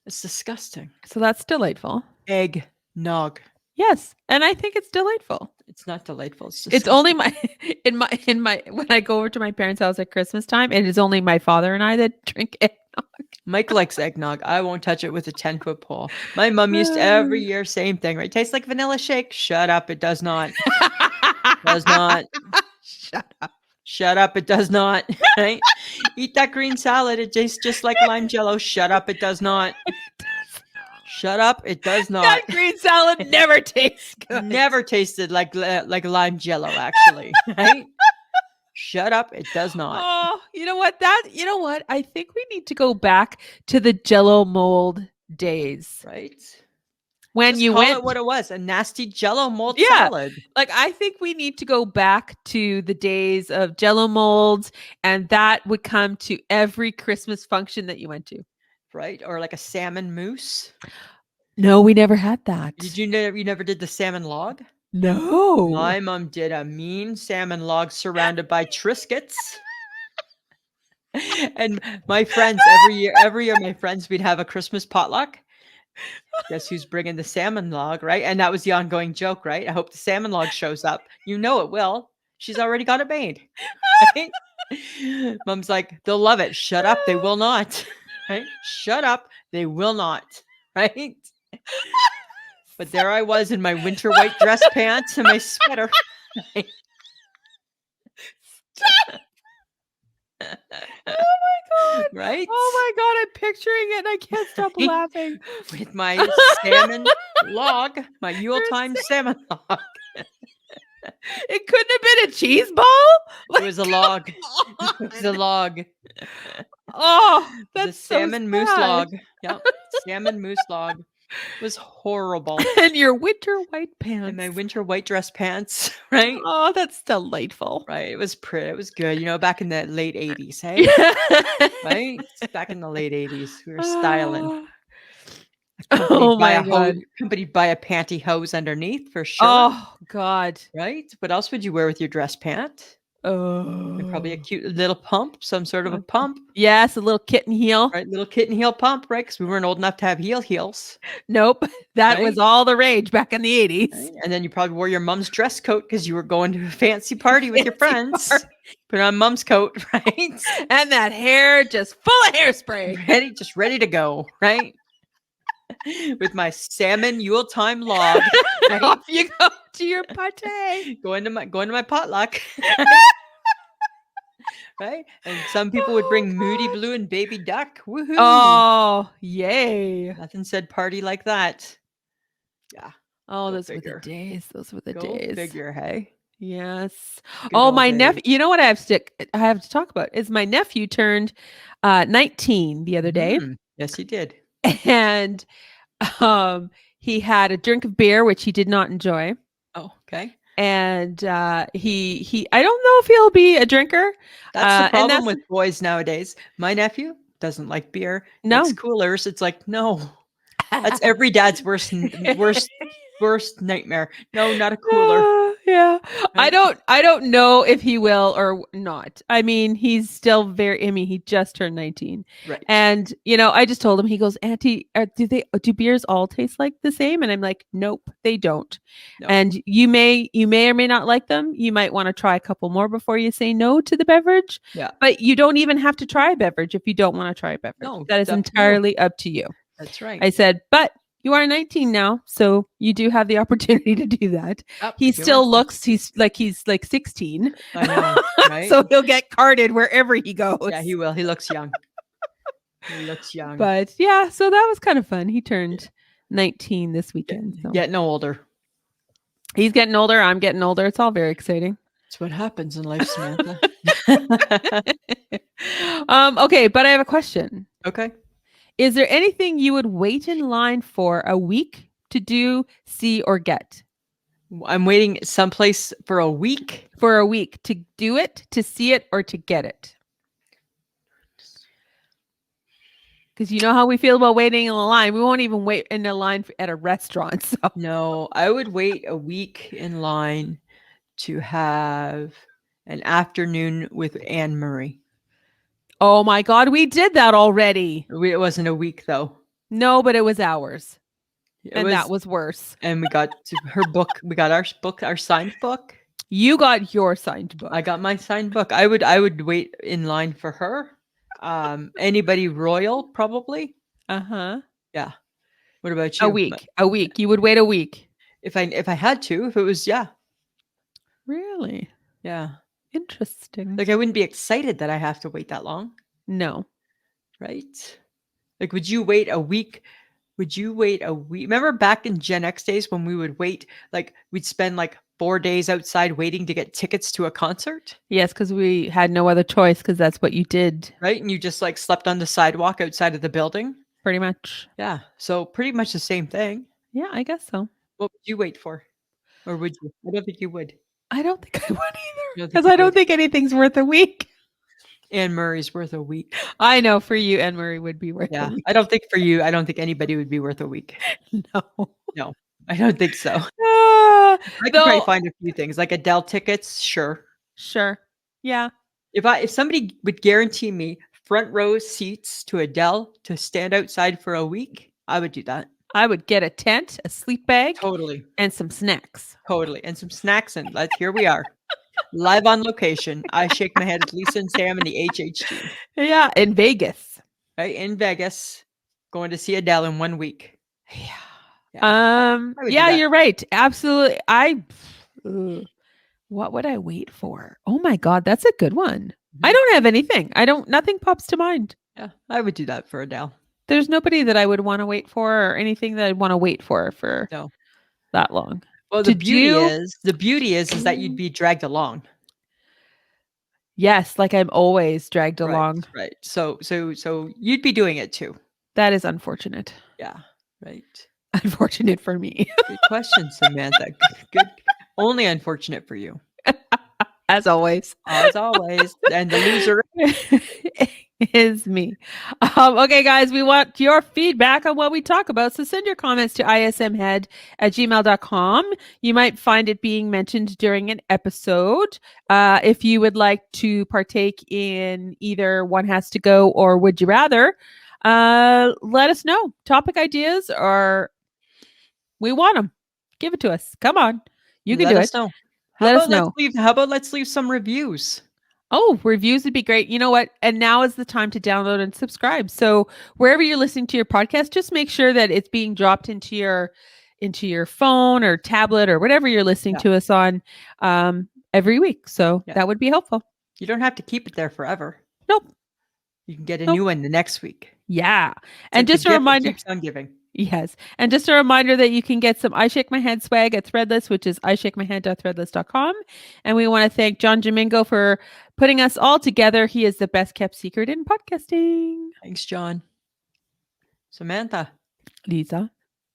It's disgusting. So that's delightful. Eggnog. Yes. And I think it's delightful. It's not delightful. It's It's disgusting. only my when I go over to my parents' house at Christmas time, it is only my father and I that drink eggnog. Mike likes eggnog. I won't touch it with a 10-foot pole. My mom used to every year, same thing, right? Tastes like vanilla shake. Shut up. It does not. Does not. Shut up. Shut up. It does not. Right? Eat that green salad. It tastes just like lime jello. Shut up. It does not. Shut up. It does not. That green salad never tastes good. Never tasted like lime jello, actually. Right? Shut up. It does not. Oh, you know what? I think we need to go back to the Jello mold days Right? when Just you call went. it what it was, a nasty jello mold Yeah. salad. Like, I think we need to go back to the days of Jello molds, and that would come to every Christmas function that you went to. Right? Or like a salmon mousse. No, we never had that. Did you never did the salmon log? No. My mom did a mean salmon log surrounded by Triscuits. And my friends, every year my friends, we'd have a Christmas potluck. Guess who's bringing the salmon log, right? And that was the ongoing joke, right? I hope the salmon log shows up. You know it will. She's already got it made. Right? Mom's like, they'll love it. Shut up, they will not. Right? Shut up, they will not. Right? But there I was in my winter white dress pants and my sweater. Right? Oh my God. Right? Oh my God. I'm picturing it and I can't stop Right? laughing. With my salmon log, my Yuletime salmon log. It couldn't have been a cheese ball. It was a log. It was a log. Oh, The that's salmon so moose sad. log. Yep. Salmon moose log. It was horrible. And your winter white pants. And my winter white dress pants, right? Oh, that's delightful. Right. It was pretty. It was good. Back in the late 80s, hey? Right? Back in the late 80s. We were styling. Oh my God. Accompanied by a pantyhose underneath for sure. Oh God. Right? What else would you wear with your dress pant? Oh. And probably a cute little pump, some sort of a pump. Yes, a little kitten heel. Right? Little kitten heel pump, right? Because we weren't old enough to have heels. Nope. That Right? was all the rage back in the 80s. Right? And then you probably wore your mom's dress coat because you were going to a fancy party with your Fancy friends. party. Put on mom's coat, right? And that hair just full of hairspray. Just ready to go, right? With my salmon Yuletime log, right? Off you go to your pate. going to my potluck. Right? And some people would bring Moody Blue and Baby Duck. Woohoo! Oh, yay. Nothing said party like that. Yeah. Oh, Go those were the figure. days. Those were the Go days. figure, hey? Yes. Good Oh, old my days. nephew. You know what I have to talk about is my nephew turned 19 the other day, Yes, he did. and he had a drink of beer, which he did not enjoy. Oh, okay. And he I don't know if he'll be a drinker. That's the and problem with boys nowadays. My nephew doesn't like beer. No. Likes coolers. It's like, no. That's every dad's worst nightmare. No, not a cooler. Yeah. Right? I don't know if he will or not. I mean, he's still he just turned 19. Right. And I just told him, he goes, "Auntie, do beers all taste like the same?" And I'm like, "Nope, they don't." No. And you may or may not like them. You might want to try a couple more before you say no to the beverage. Yeah. But you don't even have to try a beverage if you don't want to try a beverage. No, that is it's up to you. entirely up to you. That's right. I said, but you are 19 now, so you do have the opportunity to do that. He you're still welcome. looks, he's like 16. I know, right? So he'll get carded wherever he goes. Yeah, he will. He looks young. He looks young. But yeah, so that was kind of fun. He turned 19 this weekend. So. Getting older. He's getting older. I'm getting older. It's all very exciting. That's what happens in life, Samantha. Okay, but I have a question. Okay. Is there anything you would wait in line for a week to do, see, or get? I'm waiting someplace for a week. For a week to do it, to see it, or to get it. Because you know how we feel about waiting in a line. We won't even wait in a line at a restaurant. So. No, I would wait a week in line to have an afternoon with Anne Marie. Oh my God, we did that already. It wasn't a week though. No, but it was hours. That was worse. And we got her book. We got our book, our signed book. You got your signed book. I got my signed book. I would wait in line for her. Anybody royal, probably. Uh-huh. Yeah. What about you? A week. You would wait a week. If I had to, if it was, yeah. Really? Yeah. Interesting. Like I wouldn't be excited that I have to wait that long. No. Right? Like, would you wait a week? Would you wait a week? Remember back in Gen X days when we would wait, like we'd spend like 4 days outside waiting to get tickets to a concert? Yes, because we had no other choice because that's what you did. Right? And you just like slept on the sidewalk outside of the building? Pretty much. Yeah. So pretty much the same thing. Yeah, I guess so. What would you wait for? Or would you? I don't think you would. I don't think I would either. You don't think Because you I don't would? think anything's worth a week. Anne Murray's worth a week. I know for you, Anne Marie would be worth a Yeah. week. I don't think for you, I don't think anybody would be worth a week. No. No, I don't think so. Ah, I can probably find a few things like Adele tickets. Sure. Sure. Yeah. If somebody would guarantee me front row seats to Adele to stand outside for a week, I would do that. I would get a tent, a sleep bag, Totally. and some snacks. Totally. And some snacks. And here we are. Live on location. I shake my head at Lisa and Sam in the HHG. Yeah, in Vegas. Right? In Vegas. Going to see Adele in 1 week. Yeah. would do Yeah, that. you're right. Absolutely. What would I wait for? Oh my God, that's a good one. I don't have anything. Nothing pops to mind. Yeah, I would do that for Adele. There's nobody that I would want to wait for or anything that I'd want to wait for No. that long. Well, the beauty is that you'd be dragged along. Yes, like I'm always dragged along. Right. So you'd be doing it too. That is unfortunate. Yeah. Right. Unfortunate for me. Good question, Samantha. Good. Only unfortunate for you. As always. As always. And the loser is me. Okay, guys, we want your feedback on what we talk about. So send your comments to ismhead@gmail.com. You might find it being mentioned during an episode. If you would like to partake in either One Has to Go or Would You Rather, let us know. Topic ideas, or we want them. Give it to us. Come on. You can do it. Know. Let us know. How about let's leave some reviews? Oh, reviews would be great. You know what? And now is the time to download and subscribe. So wherever you're listening to your podcast, just make sure that it's being dropped into your phone or tablet or whatever you're listening to us on every week. So that would be helpful. You don't have to keep it there forever. Nope. You can get a new one the next week. Yeah. It's and like just a reminder. Keeps on giving. Yes. And just a reminder that you can get some I Shake My Head swag at Threadless, which is ishakemyhead.threadless.com. And we want to thank John Domingo for putting us all together. He is the best kept secret in podcasting. Thanks, John. Samantha. Lisa.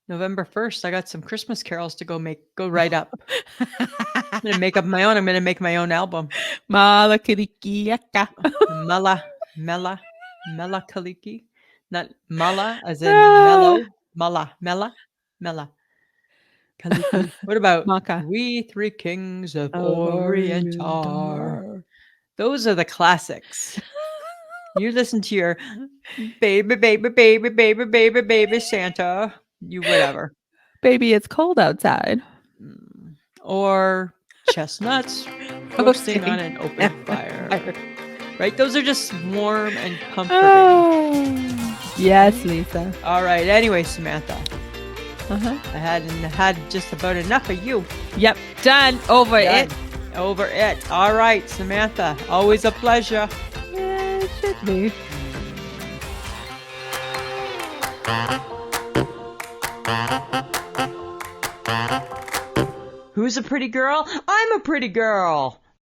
November 1st, I got some Christmas carols to go write up. I'm going to make up my own. I'm going to make my own album. Mala Kalikiaka. Mela Kaliki. Not mala as in mellow. Mela. Kaliki. What about Maka? We Three Kings of Orient are. Those are the classics. You listen to your baby Santa. You whatever. Baby, it's cold outside. Or chestnuts roasting on an open fire. Right? Those are just warm and comforting. Oh. Yes, Lisa. All right. Anyway, Samantha. Uh-huh. I had just about enough of you. Yep. Done. Over it. All right, Samantha. Always a pleasure. Yeah, it should be. Who's a pretty girl? I'm a pretty girl.